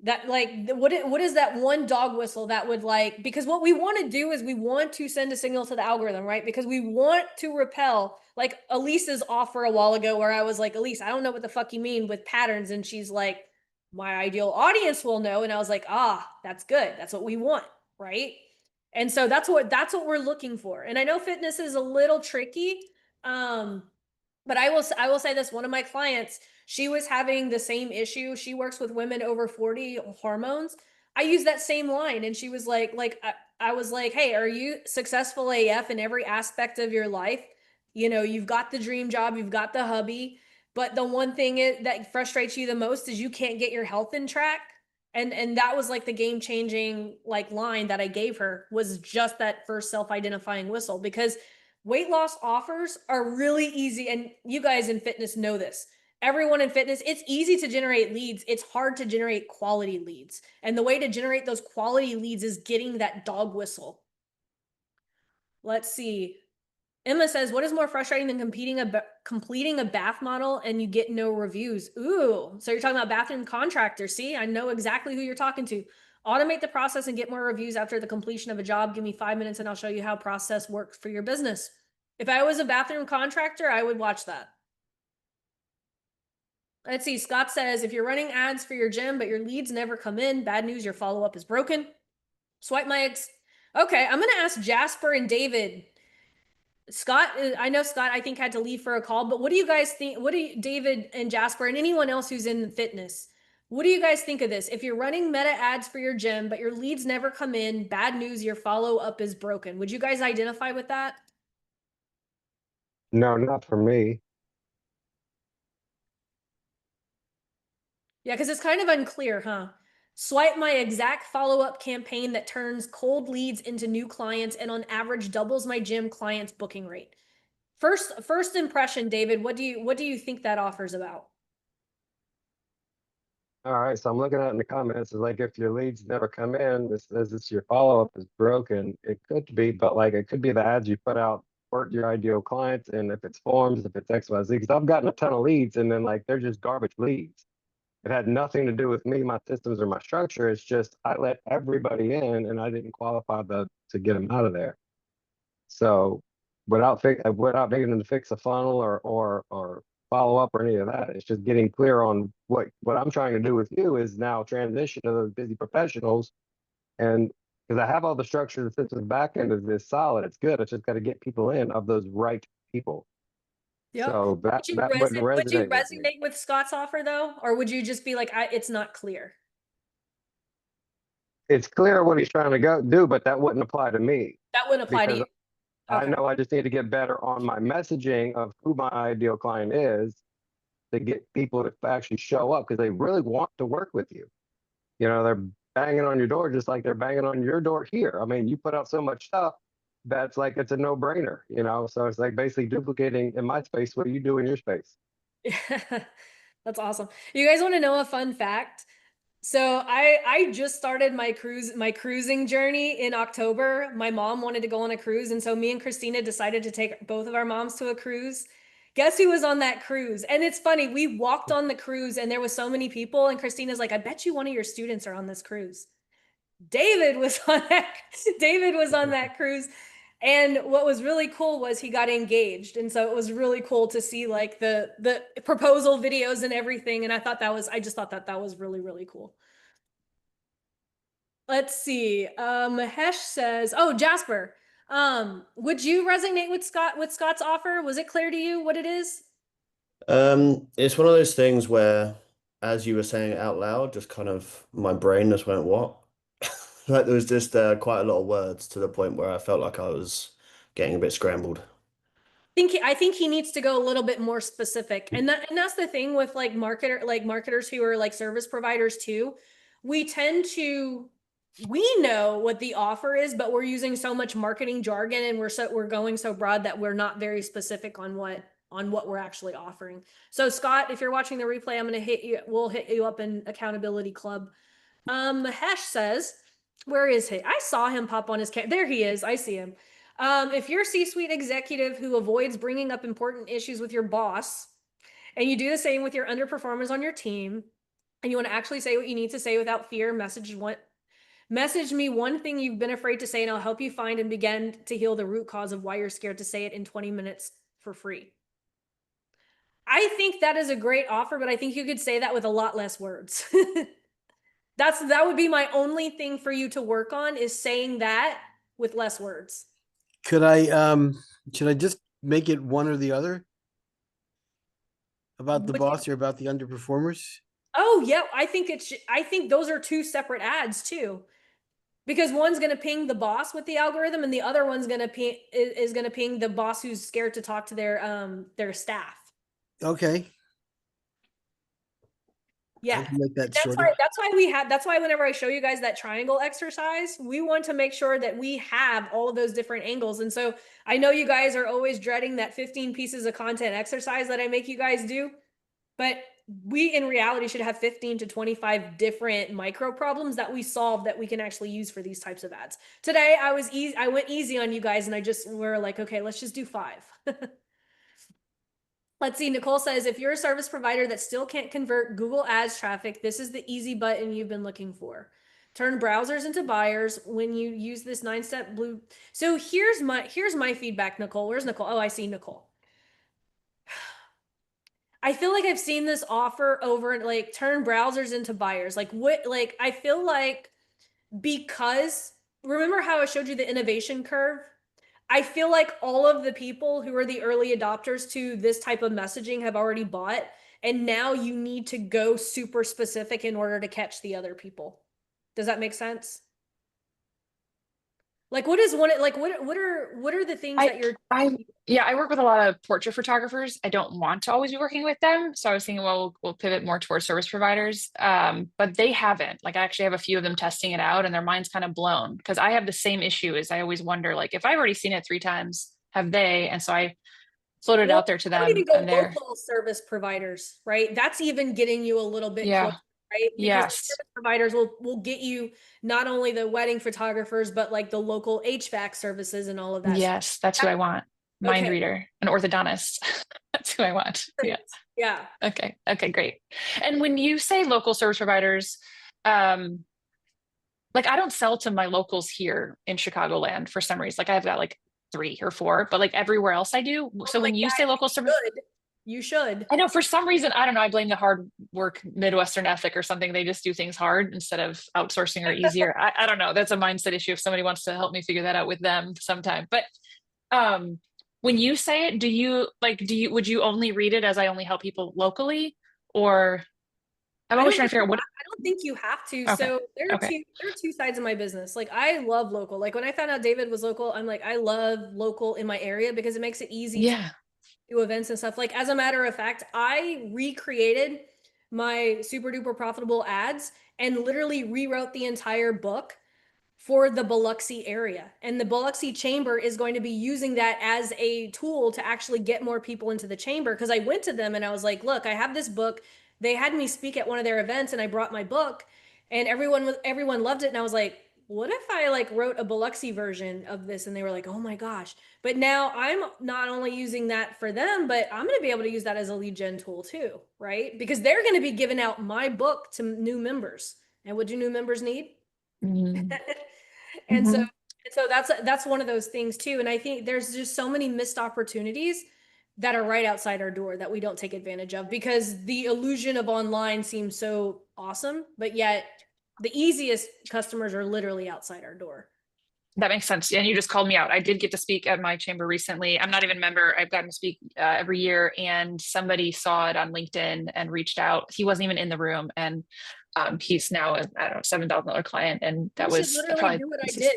That like what is that one dog whistle that would like, because what we want to do is we want to send a signal to the algorithm, right? Because we want to repel, like Elise's offer a while ago where I was like, Elise, I don't know what the fuck you mean with patterns, and she's like, my ideal audience will know, and I was like, ah, that's good, that's what we want, right? And so that's what we're looking for. And I know fitness is a little tricky, um but I will say this, one of my clients, she was having the same issue. She works with women over 40, hormones. I used that same line, and she was I was like, hey, are you successful AF in every aspect of your life? You know, you've got the dream job, you've got the hubby, but the one thing that frustrates you the most is you can't get your health in track. And that was like the game changing like line that I gave her, was just that first self-identifying whistle, because weight loss offers are really easy. And you guys in fitness know this. Everyone in fitness, it's easy to generate leads. It's hard to generate quality leads. And the way to generate those quality leads is getting that dog whistle. Let's see. Emma says, what is more frustrating than completing a bath model and you get no reviews? Ooh, so you're talking about bathroom contractors. See, I know exactly who you're talking to. Automate the process and get more reviews after the completion of a job. Give me 5 minutes and I'll show you how process works for your business. If I was a bathroom contractor, I would watch that. Let's see. Scott says, if you're running ads for your gym, but your leads never come in, bad news, your follow-up is broken. Swipe my ex. Okay, I'm going to ask Jasper and David. Scott, I know Scott, I think, had to leave for a call, but what do you guys think? What do you, David and Jasper and anyone else who's in fitness, what do you guys think of this? If you're running meta ads for your gym, but your leads never come in, bad news, your follow up is broken. Would you guys identify with that? No, not for me. Yeah, because it's kind of unclear, huh? Swipe my exact follow-up campaign that turns cold leads into new clients and on average doubles my gym clients booking rate. First impression, David, what do you think that offers about? All right, so I'm looking at it in the comments. It's like if your leads never come in, this says it's your follow-up is broken. It could be, but like it could be the ads you put out for your ideal clients, and if it's forms, if it's XYZ. Because I've gotten a ton of leads, and then like they're just garbage leads. It had nothing to do with me, my systems, or my structure. It's just I let everybody in, and I didn't qualify to get them out of there. So without needing them to fix a funnel or follow up or any of that, it's just getting clear on what I'm trying to do with you is now transition to those busy professionals. And because I have all the structure, the systems back end is solid, it's good. It's just got to get people in of those right people. Yeah. So that wouldn't Would you resonate with me. resonate with Scott's offer though? Or would you just be like, it's not clear? It's clear what he's trying to go do, but that wouldn't apply to me That wouldn't apply to because you. I Okay. know I just need to get better on my messaging of who my ideal client is to get people to actually show up because they really want to work with you. You know, they're banging on your door just like they're banging on your door here. I mean, you put out so much stuff that's like it's a no-brainer, you know. So it's like basically duplicating in my space what do you do in your space. That's awesome. You guys want to know a fun fact? So I just started my cruising journey in October. My mom wanted to go on a cruise, and so me and Christina decided to take both of our moms to a cruise. Guess who was on that cruise? And it's funny, we walked on the cruise and there was so many people, and Christina's like, I bet you one of your students are on this cruise. David was on that David was on that cruise. And what was really cool was he got engaged. And so it was really cool to see like the proposal videos and everything. And I just thought that was really, really cool. Let's see. Hesh says, oh, Jasper, would you resonate with Scott's offer? Was it clear to you what it is? It's one of those things where, as you were saying it out loud, just kind of my brain just went, what? Like there was just quite a lot of words to the point where I felt like I was getting a bit scrambled. I think he needs to go a little bit more specific. And that's the thing with like marketers who are like service providers too. We tend to we know what the offer is, but we're using so much marketing jargon and we're going so broad that we're not very specific on what we're actually offering. So Scott, if you're watching the replay, we'll hit you up in accountability club. Mahesh says, Where is he? I saw him pop on his there he is. I see him. If you're a C-suite executive who avoids bringing up important issues with your boss, and you do the same with your underperformers on your team, and you want to actually say what you need to say without fear, message me one thing you've been afraid to say, and I'll help you find and begin to heal the root cause of why you're scared to say it in 20 minutes for free. I think that is a great offer, but I think you could say that with a lot less words. That would be my only thing for you to work on, is saying that with less words. Should I just make it one or the other? About the Which- boss or about the underperformers? Oh yeah, I think those are two separate ads too. Because one's going to ping the boss with the algorithm, and the other one's going to ping is going to ping the boss who's scared to talk to their staff. Okay. Yeah. I can make that That's shorter. that's why whenever I show you guys that triangle exercise, we want to make sure that we have all of those different angles. And so I know you guys are always dreading that 15 pieces of content exercise that I make you guys do, but we in reality should have 15 to 25 different micro problems that we solve that we can actually use for these types of ads. Today I went easy on you guys, and we're like, okay, let's just do 5. Let's see. Nicole says, if you're a service provider that still can't convert Google Ads traffic, this is the easy button you've been looking for. Turn browsers into buyers when you use this 9-step blue. So here's my feedback, Nicole. Where's Nicole? Oh, I see Nicole. I feel like I've seen this offer over, like, turn browsers into buyers. Like what, like, I feel like, because remember how I showed you the innovation curve? I feel like all of the people who are the early adopters to this type of messaging have already bought, and now you need to go super specific in order to catch the other people. Does that make sense? Like, what is one, like, what are the things that you're I work with a lot of portrait photographers. I don't want to always be working with them. So I was thinking, well, we'll pivot more towards service providers. But they haven't. Like, I actually have a few of them testing it out, and their mind's kind of blown, because I have the same issue. Is I always wonder, like, if I've already seen it 3 times, have they? And so I floated out there to I don't them, even go and they're local service providers, right? That's even getting you a little bit Yeah. closer, right? Because the Yes. service providers will get you not only the wedding photographers, but like the local HVAC services and all of that. Yes, that's who I want. Mind Okay. reader, an orthodontist. That's who I want. Yeah. Yeah. Okay. Okay, great. And when you say local service providers, like, I don't sell to my locals here in Chicagoland for some reason. Like, I've got like 3 or 4, but like everywhere else I do. So when you say local service, You should. I know for some reason, I don't know, I blame the hard work Midwestern ethic or something. They just do things hard instead of outsourcing or easier. I don't know. That's a mindset issue. If somebody wants to help me figure that out with them sometime. But when you say it, would you only read it as I only help people locally? Or I'm always trying to figure out what. I don't think you have to. Okay. So there are Okay. two sides of my business. Like, I love local. Like, when I found out David was local, I'm like, I love local in my area because it makes it easy to Yeah. do events and stuff. Like, as a matter of fact, I recreated my super duper profitable ads and literally rewrote the entire book for the Biloxi area. And the Biloxi Chamber is going to be using that as a tool to actually get more people into the chamber. Because I went to them and I was like, look, I have this book. They had me speak at one of their events, and I brought my book, and everyone loved it. And I was like, what if I like wrote a Biloxi version of this? And they were like, oh my gosh. But now I'm not only using that for them, but I'm going to be able to use that as a lead gen tool too, right? Because they're going to be giving out my book to new members. And what do new members need? Mhm. And Mhm. so that's one of those things too. And I think there's just so many missed opportunities that are right outside our door that we don't take advantage of, because the illusion of online seems so awesome, but yet the easiest customers are literally outside our door. That makes sense. And you just called me out. I did get to speak at my chamber recently. I'm not even a member. I've gotten to speak every year, and somebody saw it on LinkedIn and reached out. He wasn't even in the room, and he's now a, I don't know, $7,000 client. And that You should was literally probably do what I did.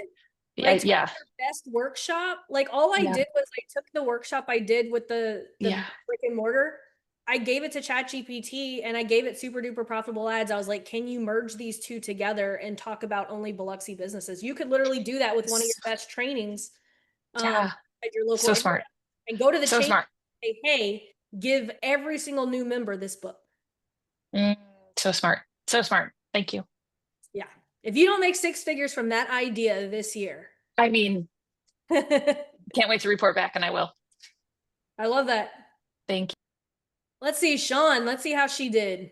Yeah, Like, yeah, their best workshop. Like, all I Yeah. did was I took the workshop I did with the Yeah. brick and mortar. I gave it to ChatGPT and I gave it super duper profitable ads. I was like, can you merge these two together and talk about only Biloxi businesses? You could literally do that with one of your best trainings Yeah. at your local So smart. and go to the So chamber smart. and say, hey, give every single new member this book. So smart. So smart. Thank you. Yeah. If you don't make 6 figures from that idea this year. I mean, I can't wait to report back, and I will. love that. Thank you. Let's see, Sean, let's see how she did.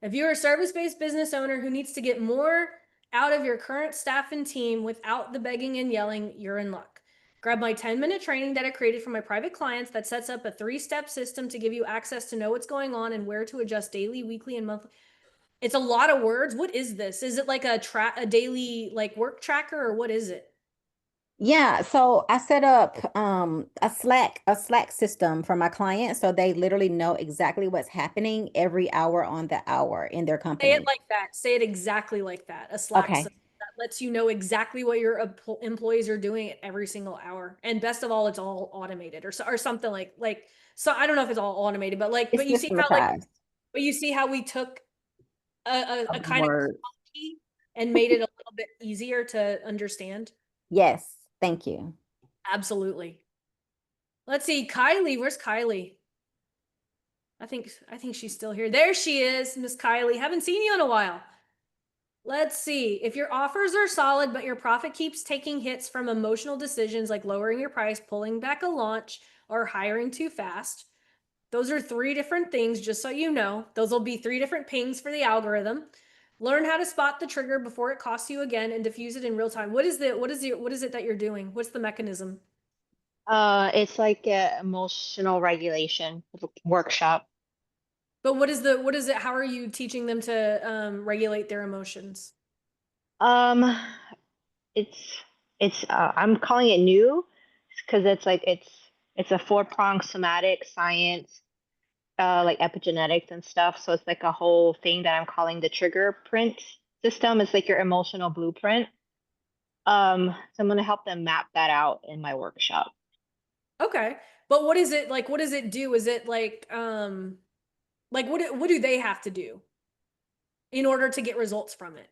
If you're a service-based business owner who needs to get more out of your current staff and team without the begging and yelling, you're in luck. Grab my 10-minute training that I created for my private clients that sets up a 3-step system to give you access to know what's going on and where to adjust daily, weekly, and monthly. It's a lot of words. What is this? Is it like a daily like work tracker, or what is it? Yeah, so I set up a Slack system for my clients so they literally know exactly what's happening every hour on the hour in their Say it company. like that. Say it exactly like that. A Slack Okay. system that lets you know exactly what your employees are doing at every single hour. And best of all, it's all automated or something like so I don't know if it's all automated, but like It's but you see how like systematized. but you see how we took a kind of Word. clunky and made it a little bit easier to understand. Yes, thank you. Absolutely. Let's see, Kylie. Where's Kylie? I think she's still here. There she is, Miss Kylie. Haven't seen you in a while. Let's see. If your offers are solid, but your profit keeps taking hits from emotional decisions like lowering your price, pulling back a launch, or hiring too fast, those are 3 different things, just so you know. Those will be 3 different pings for the algorithm. Learn how to spot the trigger before it costs you again and diffuse it in real time. What is it that you're doing? What's the mechanism? It's like a emotional regulation workshop. But what is it? How are you teaching them to regulate their emotions? Um, it's I'm calling it new because it's like it's a 4-pronged somatic science, like epigenetics and stuff. So it's like a whole thing that I'm calling the trigger print system. It's like your emotional blueprint. So I'm gonna help them map that out in my workshop. Okay. But what is it like? What does it do? Is it like what do they have to do in order to get results from it?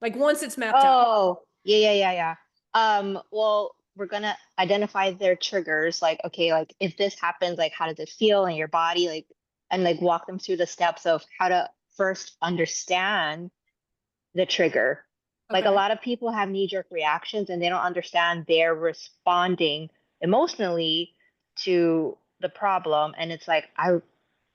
Like once it's mapped out. Oh, yeah. Well, we're gonna identify their triggers, like, okay, like if this happens, like how does it feel in your body? Like, and like walk them through the steps of how to first understand the trigger. Like a Okay. lot of people have knee-jerk reactions and they don't understand they're responding emotionally to the problem. And it's like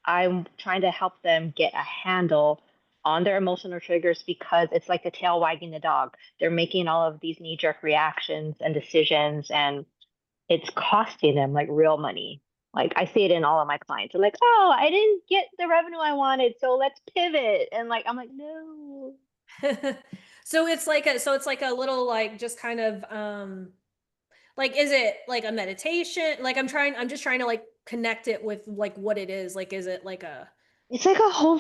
I'm trying to help them get a handle on their emotional triggers because it's like the tail wagging the dog. They're making all of these knee jerk reactions and decisions, and it's costing them like real money. Like I see it in all of my clients. They're like, oh, I didn't get the revenue I wanted, so let's pivot. And like, I'm like, no. So it's like a little like just kind of like is it like a meditation? Like I'm just trying to like connect it with like what it is. Like is it like a It's like a whole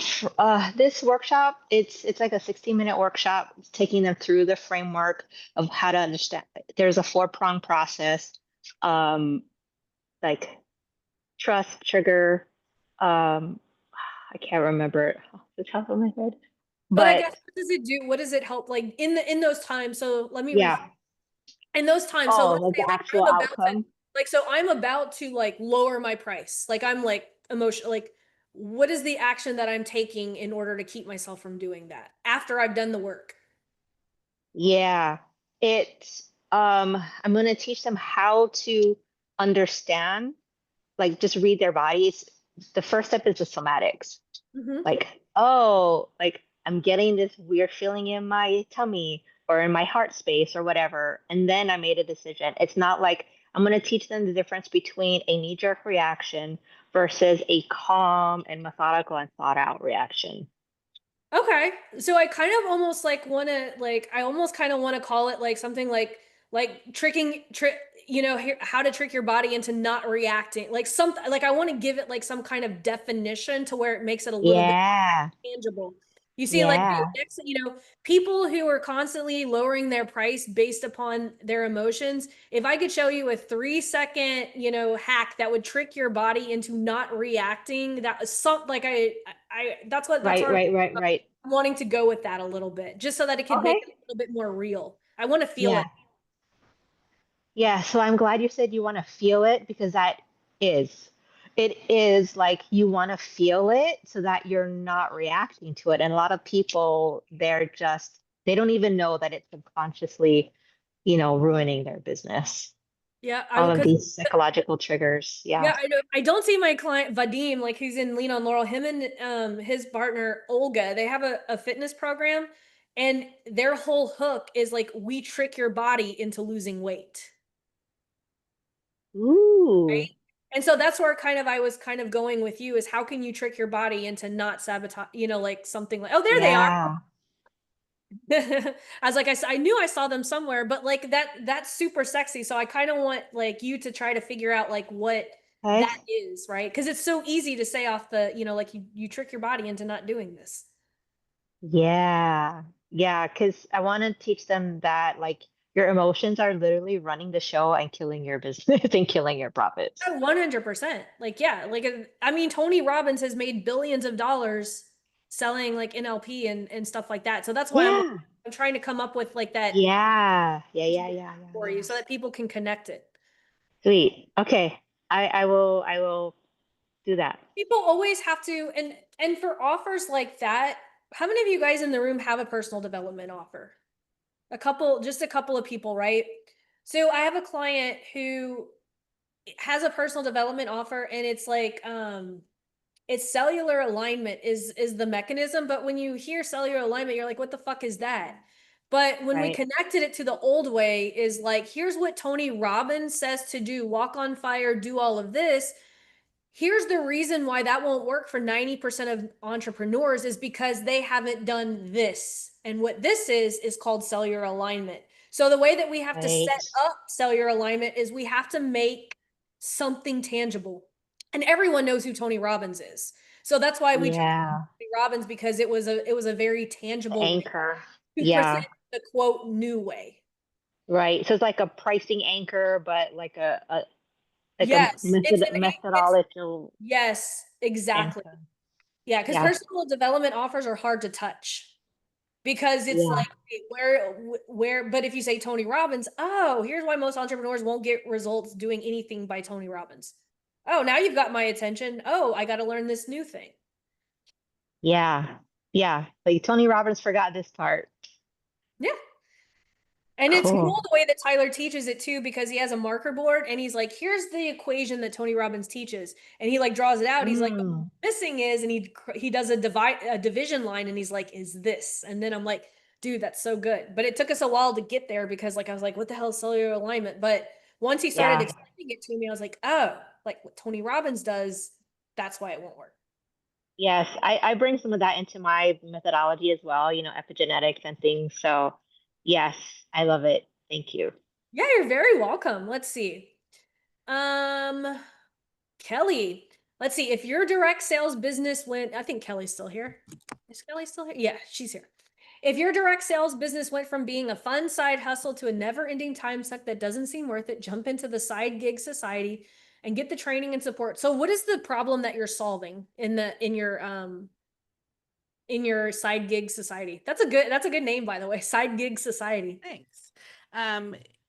this workshop, it's like a 60-minute workshop taking them through the framework of how to understand. There's a 4-prong process. Um, like trust, trigger. I can't remember it off the top of my head, but I but guess what does it do? What does it help like in those times? So let me yeah. in those times. So Oh, let's like say the like actual outcome. I'm about to like lower my price. Like I'm like emotional like what is the action that I'm taking in order to keep myself from doing that after I've done the work? Yeah, it's I'm gonna teach them how to understand, like just read their bodies. The first step is the somatics. Mm-hmm. Like, oh, like I'm getting this weird feeling in my tummy or in my heart space or whatever. And then I made a decision. It's not like I'm going to teach them the difference between a knee jerk reaction versus a calm and methodical and thought out reaction. Okay. So I kind of almost like want to like I almost kind of want to call it like something like how to trick your body into not reacting. Like something like I want to give it like some kind of definition to where it makes it a little bit Yeah. tangible. You see, like Yeah. next, people who are constantly lowering their price based upon their emotions. If I could show you a 3-second, hack that would trick your body into not reacting, that is something like that's Right, what right, right, right. I'm wanting to go with that a little bit, just so that it can make Okay. it a little bit more real. I want to feel Yeah. it. Yeah, so I'm glad you said you want to feel it because is it is like you want to feel it so that you're not reacting to it. And a lot of people, they're just They don't even know that it's subconsciously, ruining their business. Yeah, All of because these psychological triggers. Yeah. yeah, I don't see my client Vadim, like who's in Lean on Laurel, him and his partner Olga, they have a fitness program, and their whole hook is like we trick your body into losing weight. Ooh. And so that's where I was kind of going with you, is how can you trick your body into not sabotage, like something like, oh, there they are. Yeah. I was like, I knew I saw them somewhere, but like that's super sexy. So I kind of want like you to try to figure out like what Okay. that is, right? Because it's so easy to say off the, like you trick your body into not doing this. Yeah. Yeah. Because I want to teach them that, like, your emotions are literally running the show and killing your business and killing your profits. 100%. Like, yeah, like, I mean, Tony Robbins has made billions of dollars selling like NLP and stuff like that. So that's why Yeah. I'm trying to come up with like that Yeah. Yeah. Yeah. Yeah. Yeah. for Yeah. you so that people can connect it. Sweet. Okay. I will do that. People always have to, and for offers like that, how many of you guys in the room have a personal development offer? Just a couple of people, right? So I have a client who has a personal development offer, and it's like it's cellular alignment is the mechanism, but when you hear cellular alignment, you're like, what the fuck is that? But when we Right. connected it to the old way, is like, here's what Tony Robbins says to do: walk on fire, do all of this. Here's the reason why that won't work for 90% of entrepreneurs, is because they haven't done this. And what this is called cellular alignment. So the way that we have to Right. set up cellular alignment is we have to make something tangible. And everyone knows who Tony Robbins is. So that's why we chose Yeah. Tony Robbins, because it was a very The tangible way anchor. to Yeah. present the quote new way. Right. So it's like a pricing anchor, but like a Yes, it's methodological yes, exactly. anchor. Yeah, because Yeah. personal development offers are hard to touch, because it's Yeah. like where, but if you say Tony Robbins, oh, here's why most entrepreneurs won't get results doing anything by Tony Robbins. Oh, now you've got my attention. Oh, I got to learn this new thing. Yeah. Yeah. But Tony Robbins forgot this part. Yeah. And it's cool Cool. the way that Tyler teaches it too, because he has a marker board and he's like, here's the equation that Tony Robbins teaches. And he like draws it out. He's like, the Mm. missing is, and he does a division line, and he's like, is this? And then I'm like, dude, that's so good. But it took us a while to get there, because like I was like, what the hell is cellular alignment? But once he started Yeah. explaining it to me, I was like, oh, like what Tony Robbins does, that's why it won't work. Yes. I bring some of that into my methodology as well, epigenetics and things. So yes, I love it. Thank you. Yeah, you're very welcome. Let's see. Kelly, let's see, if your direct sales business went, I think Kelly's still here. Is Kelly still here? Yeah, she's here. If your direct sales business went from being a fun side hustle to a never-ending time suck that doesn't seem worth it, jump into the side gig society and get the training and support. So what is the problem that you're solving in your side gig society? That's a good name, by the way. Side gig society. Thanks.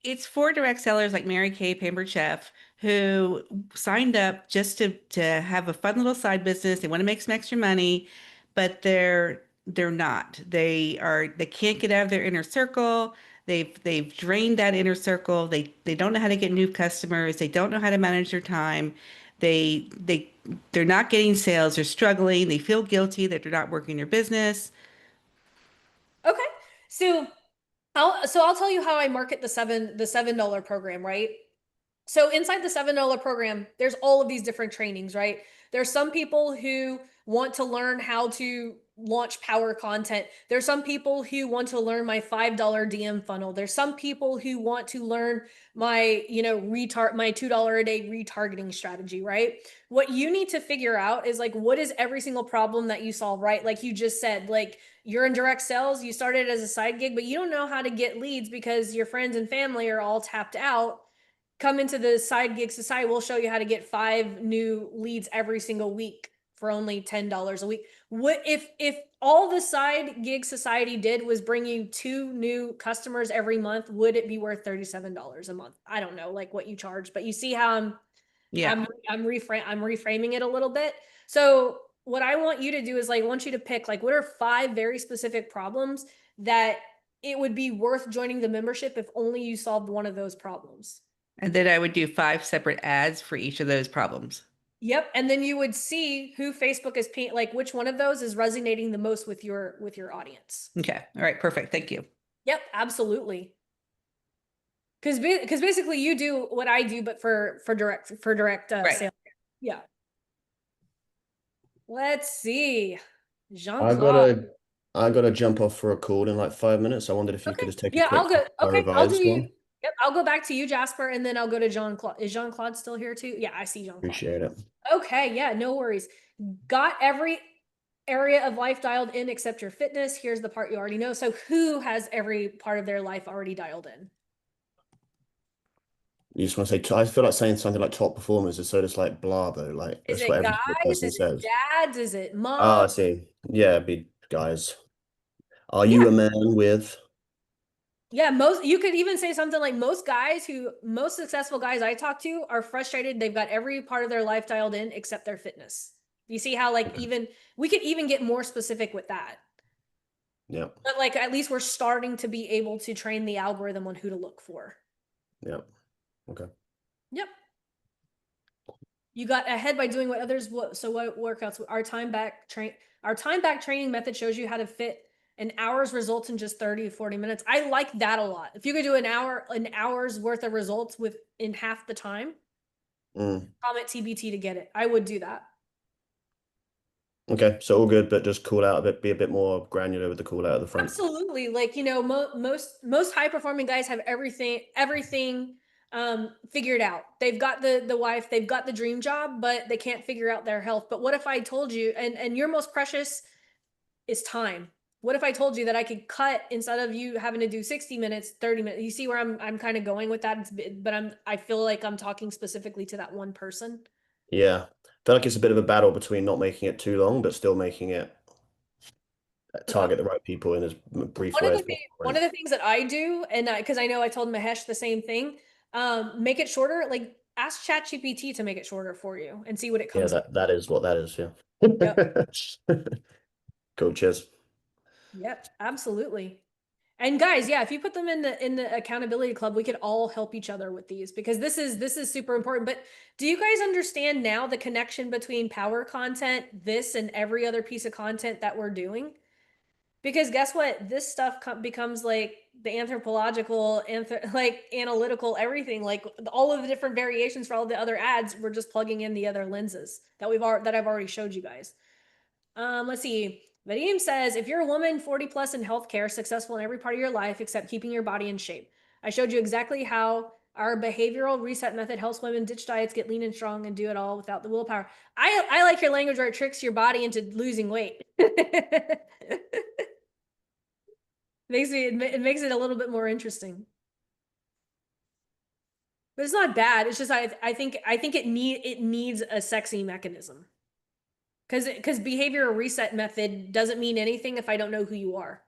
It's for direct sellers like Mary Kay, Pampered Chef, who signed up just to have a fun little side business. They want to make some extra money, but they're not. They can't get out of their inner circle. They've drained that inner circle. They don't know how to get new customers. They don't know how to manage their time. They're not getting sales. They're struggling. They feel guilty that they're not working their business. Okay. So I'll tell you how I market the $7 program, right? So inside the $7 program, there's all of these different trainings, right? There's some people who want to learn how to launch power content. There's some people who want to learn my $5 DM funnel. There's some people who want to learn my, my $2 a day retargeting strategy, right? What you need to figure out is like, what is every single problem that you solve, right? Like you just said, like you're in direct sales, you started as a side gig, but you don't know how to get leads because your friends and family are all tapped out. Come into the side gig society. We'll show you how to get 5 new leads every single week for only $10 a week. What if all the side gig society did was bring you 2 new customers every month? Would it be worth $37 a month? I don't know, like what you charge, but you see how I'm reframing it a little bit. So what I want you to do is like, I want you to pick like, what are 5 very specific problems that it would be worth joining the membership if only you solved one of those problems. And then I would do 5 separate ads for each of those problems. Yep, and then you would see who Facebook is paying, like which one of those is resonating the most with your audience. Okay. All right. Perfect. Thank you. Yep, absolutely. Because basically you do what I do, but for direct Right. sales. Yeah. Let's see, I Jean-Claude. gotta jump off for a call in like 5 minutes. I wondered if you could Okay. just take a Yeah, quick I'll go. I Okay, I'll do revised you. one. Yep, I'll go back to you, Jasper, and then I'll go to Jean-Claude. Is Jean-Claude still here too? Yeah, I see Jean-Claude. Appreciate it. Okay, yeah, no worries. Got every area of life dialed in except your fitness. Here's the part you already know. So who has every part of their life already dialed in? You just want to say, I feel like saying something like top performers is so just like blah though. Like Is that's what it every single guys? person Is it says. dads? Is it Oh, moms? I see. Yeah, be guys. Are Yeah. you a man with? Yeah, you could even say something like most successful guys I talk to are frustrated. They've got every part of their life dialed in except their fitness. You see how like even we could even get more specific with that. Yeah. But like at least we're starting to be able to train the algorithm on who to look for. Yeah. Okay. Yep. You got ahead by doing what others so what workouts our time back training method shows you how to fit an hour's results in just 30 to 40 minutes. I like that a lot. If you could do an hour's worth of results in half the time, comment TBT to get it. I would do that. Okay, so all good, but just call out a bit, be a bit more granular with the call out at the front. Absolutely. Like, you know, most high performing guys have everything figured out. They've got the wife, they've got the dream job, but they can't figure out their health. But what if I told you, and your most precious is time. What if I told you that I could cut, instead of you having to do 60 minutes, 30 minutes? You see where I'm kind of going with that, but I feel like I'm talking specifically to that one person. Yeah. I feel like it's a bit of a battle between not making it too long, but still making it target the right people in as brief way as possible. One of the things that I do, and because I know I told Mahesh the same thing, make it shorter. Like ask ChatGPT to make it shorter for you and see what it comes. Yeah, that is what that is. Yeah. Yep. Cool. Cheers. Yep, absolutely. And guys, yeah, if you put them in the accountability club, we could all help each other with these, because this is super important. But do you guys understand now the connection between power content, this, and every other piece of content that we're doing? Because guess what? This stuff becomes like the anthropological, like analytical, everything, like all of the different variations for all the other ads. We're just plugging in the other lenses that I've already showed you guys. Let's see. Vadim says, if you're a woman 40 plus in healthcare, successful in every part of your life except keeping your body in shape. I showed you exactly how our behavioral reset method helps women ditch diets, get lean and strong, and do it all without the willpower. I like your language where it tricks your body into losing weight. It makes it a little bit more interesting. But it's not bad. It's just I think it needs a sexy mechanism. Because behavioral reset method doesn't mean anything if I don't know who you are.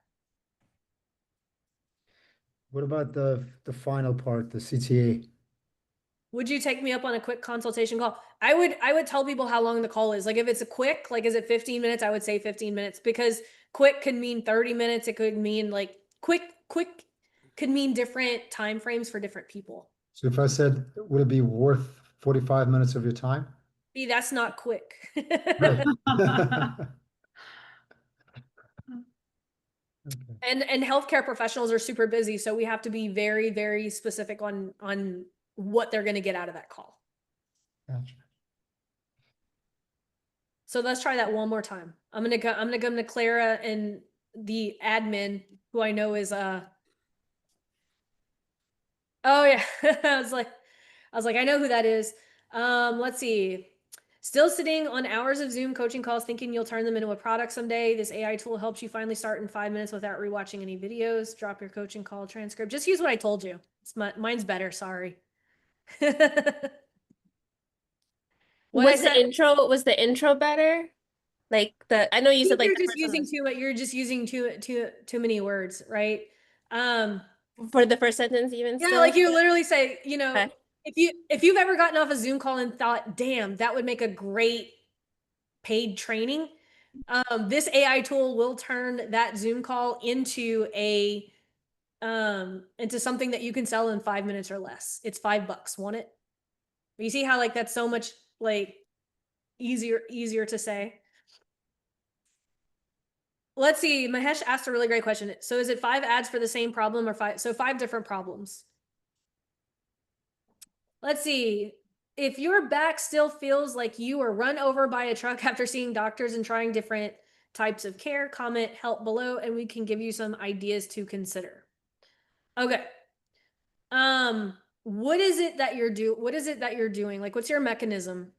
What about the final part, the CTA? Would you take me up on a quick consultation call? I would tell people how long the call is. Like if it's a quick, like is it 15 minutes? I would say 15 minutes, because quick could mean 30 minutes. It could mean like quick could mean different time frames for different people. So if I said, would it be worth 45 minutes of your time? See, that's not quick. Right. And healthcare professionals are super busy, so we have to be very, very specific on what they're going to get out of that call. Gotcha. So let's try that one more time. I'm gonna go to Clara and the admin, who I know is oh yeah. I was like I know who that is. Let's see. Still sitting on hours of Zoom coaching calls, thinking you'll turn them into a product someday. This AI tool helps you finally start in 5 minutes without rewatching any videos. Drop your coaching call transcript. Just use what I told you. Mine's better. Sorry. Was the intro better? Like I know you said like you're just using too many words, right? For the first sentence, even yeah, still? like you literally say, you know, Okay. if you've ever gotten off a Zoom call and thought, damn, that would make a great paid training, this AI tool will turn that Zoom call into a into something that you can sell in 5 minutes or less. It's $5. Want it? You see how like that's so much like easier to say. Let's see. Mahesh asked a really great question. So is it 5 ads for the same problem or 5? So 5 different problems. Let's see. If your back still feels like you were run over by a truck after seeing doctors and trying different types of care, comment help below and we can give you some ideas to consider. Okay. What is it that you're doing? Like what's your mechanism?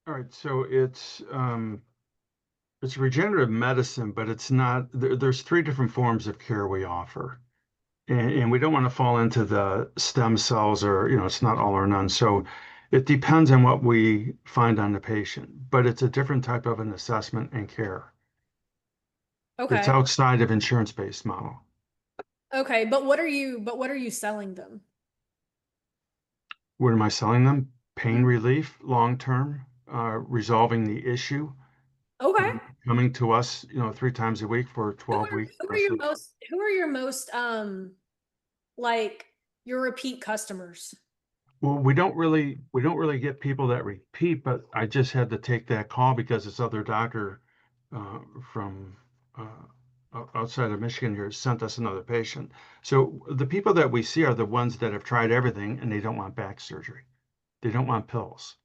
All right, so it's regenerative medicine, but it's not. There's 3 different forms of care we offer, and we don't want to fall into the stem cells or it's not all or none. So it depends on what we find on the patient, but it's a different type of an assessment and care. It's Okay. outside of insurance-based model. Okay, but what are you selling them? What am I selling them? Pain relief, long-term, resolving the issue. Okay. Coming to us, 3 times a week for 12 weeks. Who are your most like your repeat customers? Well, we don't really get people that repeat, but I just had to take that call because this other doctor from outside of Michigan here sent us another patient. So the people that we see are the ones that have tried everything and they don't want back surgery. They don't want pills.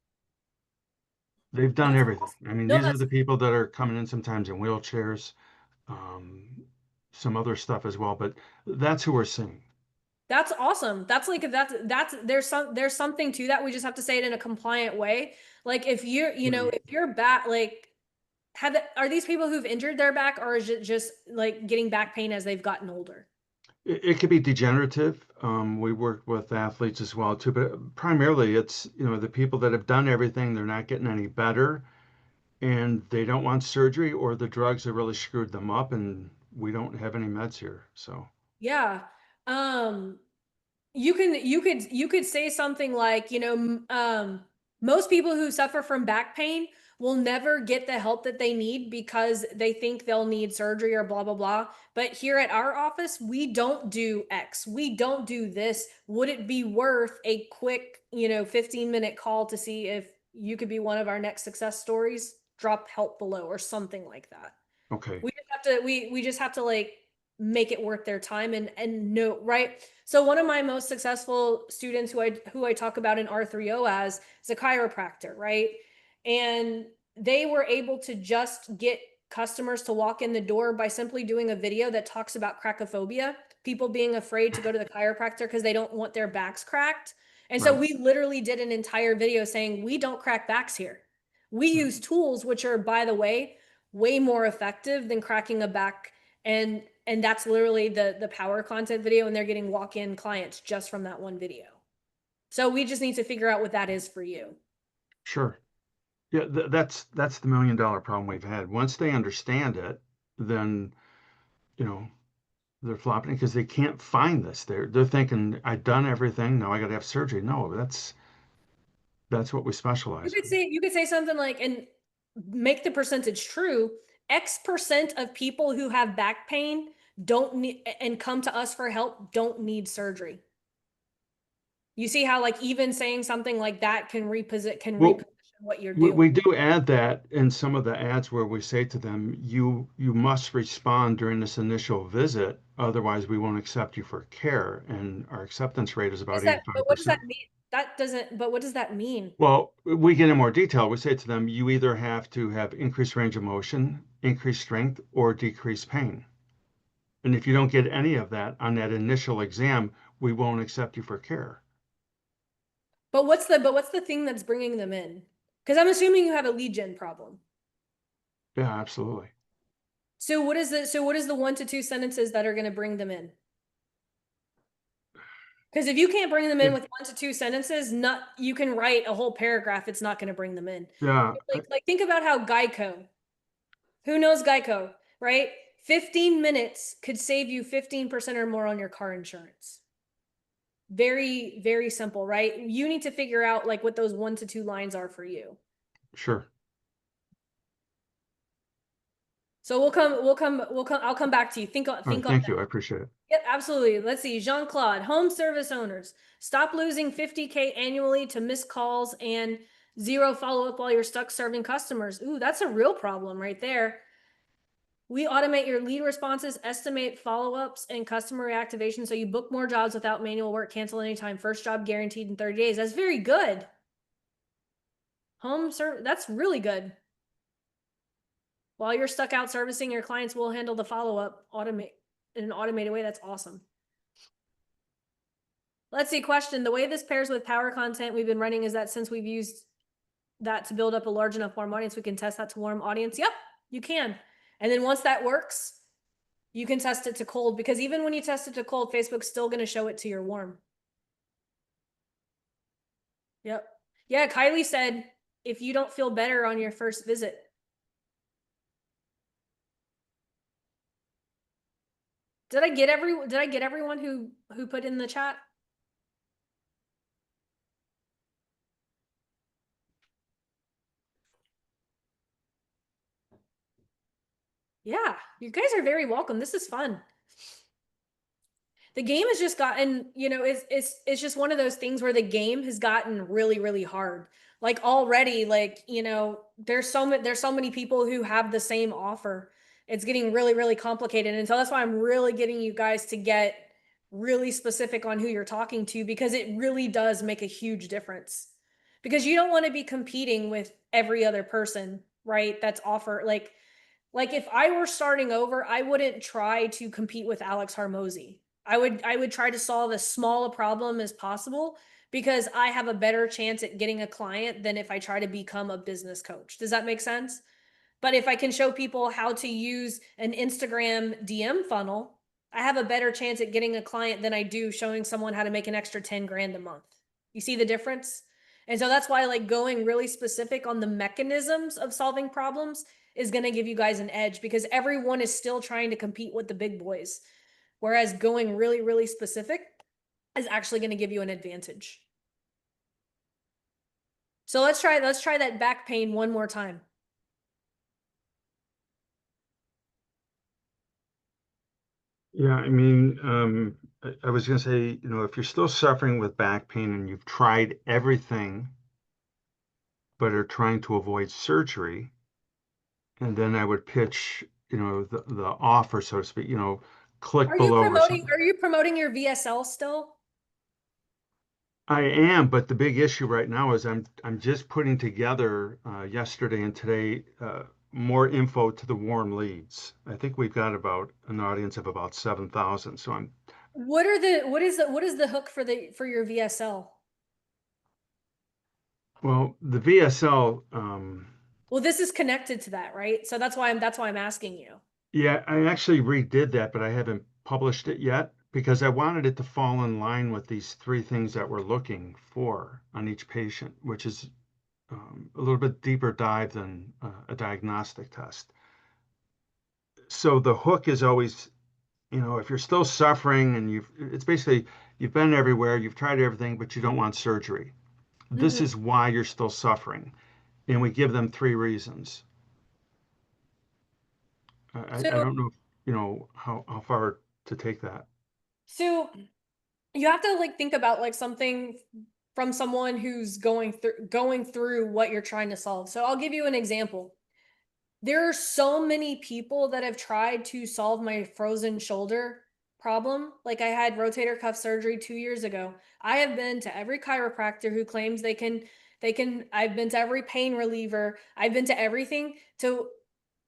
They've done That's everything. awesome. I mean, No, these are the people that are coming in sometimes in wheelchairs, some other stuff as well, but that's who we're seeing. that's awesome. That's like that's there's something to that. We just have to say it in a compliant way. Like if you're, if you're back like are these people who've injured their back or is it just like getting back pain as they've gotten older? It could be degenerative. We work with athletes as well too, but primarily it's, the people that have done everything, they're not getting any better and they don't want surgery or the drugs have really screwed them up and we don't have any meds here. So Yeah. Um you could say something like, most people who suffer from back pain will never get the help that they need because they think they'll need surgery or blah blah blah. But here at our office, we don't do X. We don't do this. Would it be worth a quick, 15-minute call to see if you could be one of our next success stories? Drop help below or something like that. okay. We just have to like make it worth their time and know, right? So one of my most successful students who I talk about in R3O as is a chiropractor, right? And they were able to just get customers to walk in the door by simply doing a video that talks about cracophobia, people being afraid to go to the chiropractor because they don't want their backs cracked. And so Right. we literally did an entire video saying we don't crack backs here. We use tools which are, by the way, way more effective than cracking a back, and that's literally the power content video, and they're getting walk-in clients just from that one video. So we just need to figure out what that is for you. Sure. Yeah, that's the $1 million problem we've had. Once they understand it, then, they're flopping because they can't find this. They're thinking, I've done everything, now I got to have surgery. No, that's what we specialize in. You could say something like, and make the percentage true, X% of people who have back pain don't need and come to us for help don't need surgery. You see how like even saying something like that can reposition what you're doing. We do add that in some of the ads where we say to them, you must respond during this initial visit, otherwise we won't accept you for care. And our acceptance rate is about 85%. But what does that mean? But what does that mean? Well, we get in more detail. We say to them, you either have to have increased range of motion, increased strength, or decreased pain. And if you don't get any of that on that initial exam, we won't accept you for care. But what's the thing that's bringing them in? Because I'm assuming you have a lead gen problem. Yeah, absolutely. So what is the 1 to 2 sentences that are going to bring them in? Because if you can't bring them in with 1 to 2 sentences, you can write a whole paragraph. It's not going to bring them in. Yeah. Like think about how Geico. Who knows Geico, right? 15 minutes could save you 15% or more on your car insurance. Very, very simple, right? You need to figure out like what those 1 to 2 lines are for you. Sure. So I'll come back to you. Think All right, on thank that. you. I appreciate it. Yep, absolutely. Let's see. Jean-Claude, home service owners, stop losing 50K annually to missed calls and zero follow-up while you're stuck serving customers. Ooh, that's a real problem right there. We automate your lead responses, estimate follow-ups, and customer reactivation so you book more jobs without manual work, cancel anytime, first job guaranteed in 30 days. That's very good. That's really good. While you're stuck out servicing, your clients will handle the follow-up in an automated way. That's awesome. Let's see, question. The way this pairs with power content we've been running is that since we've used that to build up a large enough warm audience, we can test that to warm audience. Yep, you can. And then once that works, you can test it to cold, because even when you test it to cold, Facebook's still going to show it to your warm. Yep. Yeah, Kylie said, if you don't feel better on your first visit. Did I get everyone who put in the chat? Yeah, you guys are very welcome. This is fun. The game has just gotten, it's just one of those things where the game has gotten really, really hard. Like already, there's so many people who have the same offer. It's getting really, really complicated. And so that's why I'm really getting you guys to get really specific on who you're talking to, because it really does make a huge difference. Because you don't want to be competing with every other person, right? That's offer like if I were starting over, I wouldn't try to compete with Alex Harmozy. I would try to solve as small a problem as possible, because I have a better chance at getting a client than if I try to become a business coach. Does that make sense? But if I can show people how to use an Instagram DM funnel, I have a better chance at getting a client than I do showing someone how to make an extra 10 grand a month. You see the difference? And so that's why going really specific on the mechanisms of solving problems is going to give you guys an edge, because everyone is still trying to compete with the big boys. Whereas going really, really specific is actually going to give you an advantage. So let's try that back pain one more time. Yeah, I mean, I was going to say, if you're still suffering with back pain and you've tried everything, but are trying to avoid surgery, and then I would pitch, the offer, so to speak, click below or something. Are you promoting your VSL still? I am, but the big issue right now is I'm just putting together yesterday and today more info to the warm leads. I think we've got about an audience of about 7,000. So what is the hook for your VSL? Well, the VSL. Well, this is connected to that, right? So that's why I'm asking you. Yeah, I actually redid that, but I haven't published it yet because I wanted it to fall in line with these three things that we're looking for on each patient, which is a little bit deeper dive than a diagnostic test. So the hook is always, if you're still suffering and it's basically, you've been everywhere, you've tried everything, but you don't want surgery. This is why you're still suffering. And we give them three reasons. I don't know, how far to take that. So you have to think about something from someone who's going through what you're trying to solve. So I'll give you an example. There are so many people that have tried to solve my frozen shoulder problem. Like I had rotator cuff surgery 2 years ago. I have been to every chiropractor who claims they can, I've been to every pain reliever. I've been to everything. So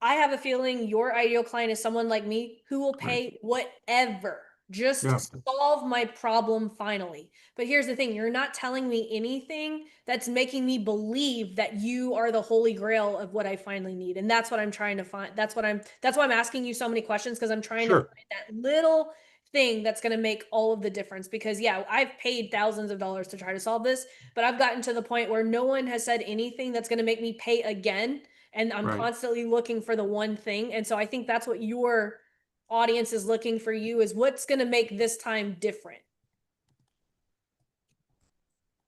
I have a feeling your ideal client is someone like me who will pay whatever just to solve my problem finally. But here's the thing, you're not telling me anything that's making me believe that you are the holy grail of what I finally need. And that's what I'm trying to find. That's why I'm asking you so many questions, because I'm trying to find that little thing that's going to make all of the difference. Because yeah, I've paid thousands of dollars to try to solve this, but I've gotten to the point where no one has said anything that's going to make me pay again. And I'm constantly looking for the one thing. And so I think that's what your audience is looking for you, is what's going to make this time different.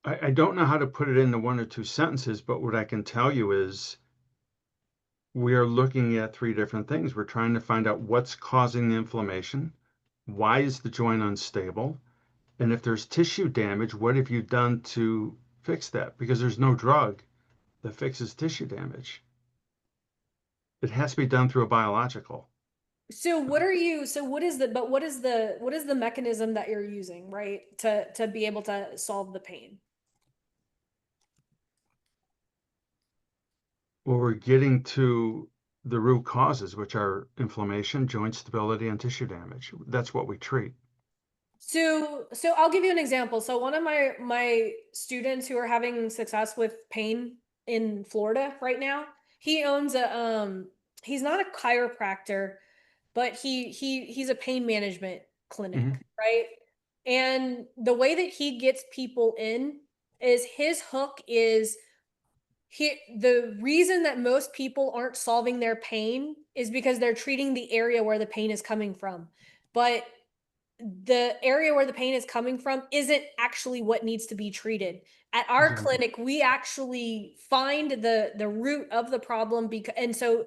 I don't know how to put it into one or two sentences, but what I can tell you is we are looking at three different things. We're trying to find out what's causing the inflammation, why is the joint unstable, and if there's tissue damage, what have you done to fix that? Because there's no drug that fixes tissue damage. It has to be done through a biological. So what are you, so what is the mechanism that you're using, right? To be able to solve the pain? Well, we're getting to the root causes, which are inflammation, joint stability, and tissue damage. That's what we treat. So I'll give you an example. So one of my students who are having success with pain in Florida right now, he owns a he's not a chiropractor, but he's a pain management clinic, right? And the way that he gets people in is his hook is the reason that most people aren't solving their pain is because they're treating the area where the pain is coming from. But the area where the pain is coming from isn't actually what needs to be treated. At our clinic, we actually find the root of the problem and so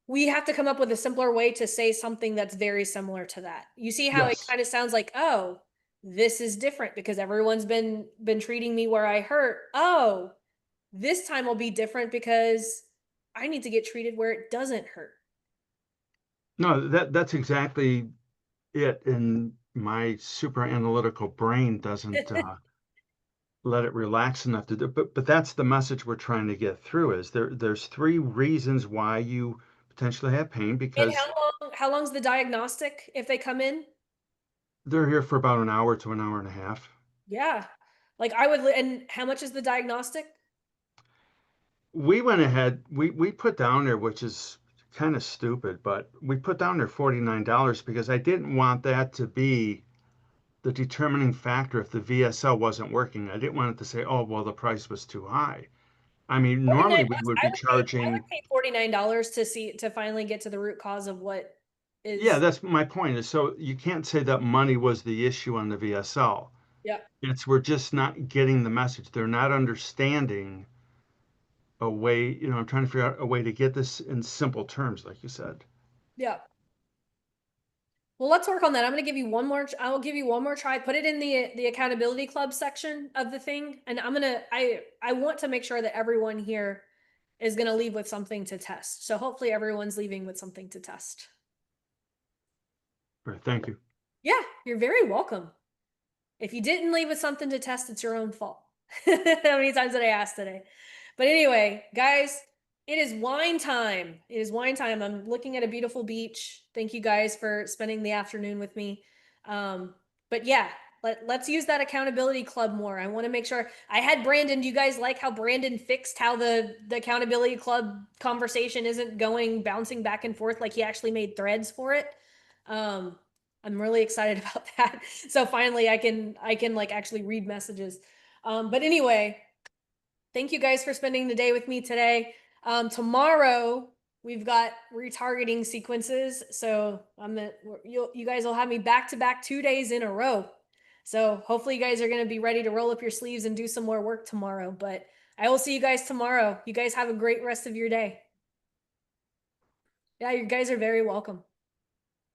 we have to come up with a simpler way to say something that's very similar to that. You see how it kind of sounds like, oh, this is different because everyone's been treating me where I hurt. Oh, this time will be different because I need to get treated where it doesn't hurt. No, that's exactly it. And my super analytical brain doesn't let it relax enough to do. But that's the message we're trying to get through. Is there's three reasons why you potentially have pain, And because how long's the diagnostic if they come in? they're here for about an hour to an hour and a half. Yeah. Like and how much is the diagnostic? We went ahead, we put down there, which is kind of stupid, but we put down there $49 because I didn't want that to be the determining factor if the VSL wasn't working. I didn't want it to say, oh, well, the price was too high. I mean, normally we would be I would charging. pay $49 to finally get to the root cause of what is. Yeah, that's my point. Is so you can't say that money was the issue on the VSL. Yeah. It's we're just not getting the message. They're not understanding a way, I'm trying to figure out a way to get this in simple terms, like you said. Yeah. Well, let's work on that. I'm going to give you one more. I'll give you one more try. Put it in the accountability club section of the thing, and I want to make sure that everyone here is going to leave with something to test. So hopefully everyone's leaving with something to test. All right, thank you. Yeah, you're very welcome. If you didn't leave with something to test, it's your own fault. How many times did I ask today? But anyway, guys, it is wine time. It is wine time. I'm looking at a beautiful beach. Thank you guys for spending the afternoon with me. But yeah, let's use that accountability club more. I want to make sure I had Brandon. Do you guys like how Brandon fixed how the accountability club conversation isn't going bouncing back and forth? Like he actually made threads for it. I'm really excited about that. So finally I can like actually read messages. But anyway, thank you guys for spending the day with me today. Tomorrow we've got retargeting sequences. So you guys will have me back to back 2 days in a row. So hopefully you guys are going to be ready to roll up your sleeves and do some more work tomorrow, but I will see you guys tomorrow. You guys have a great rest of your day. Yeah, you guys are very welcome.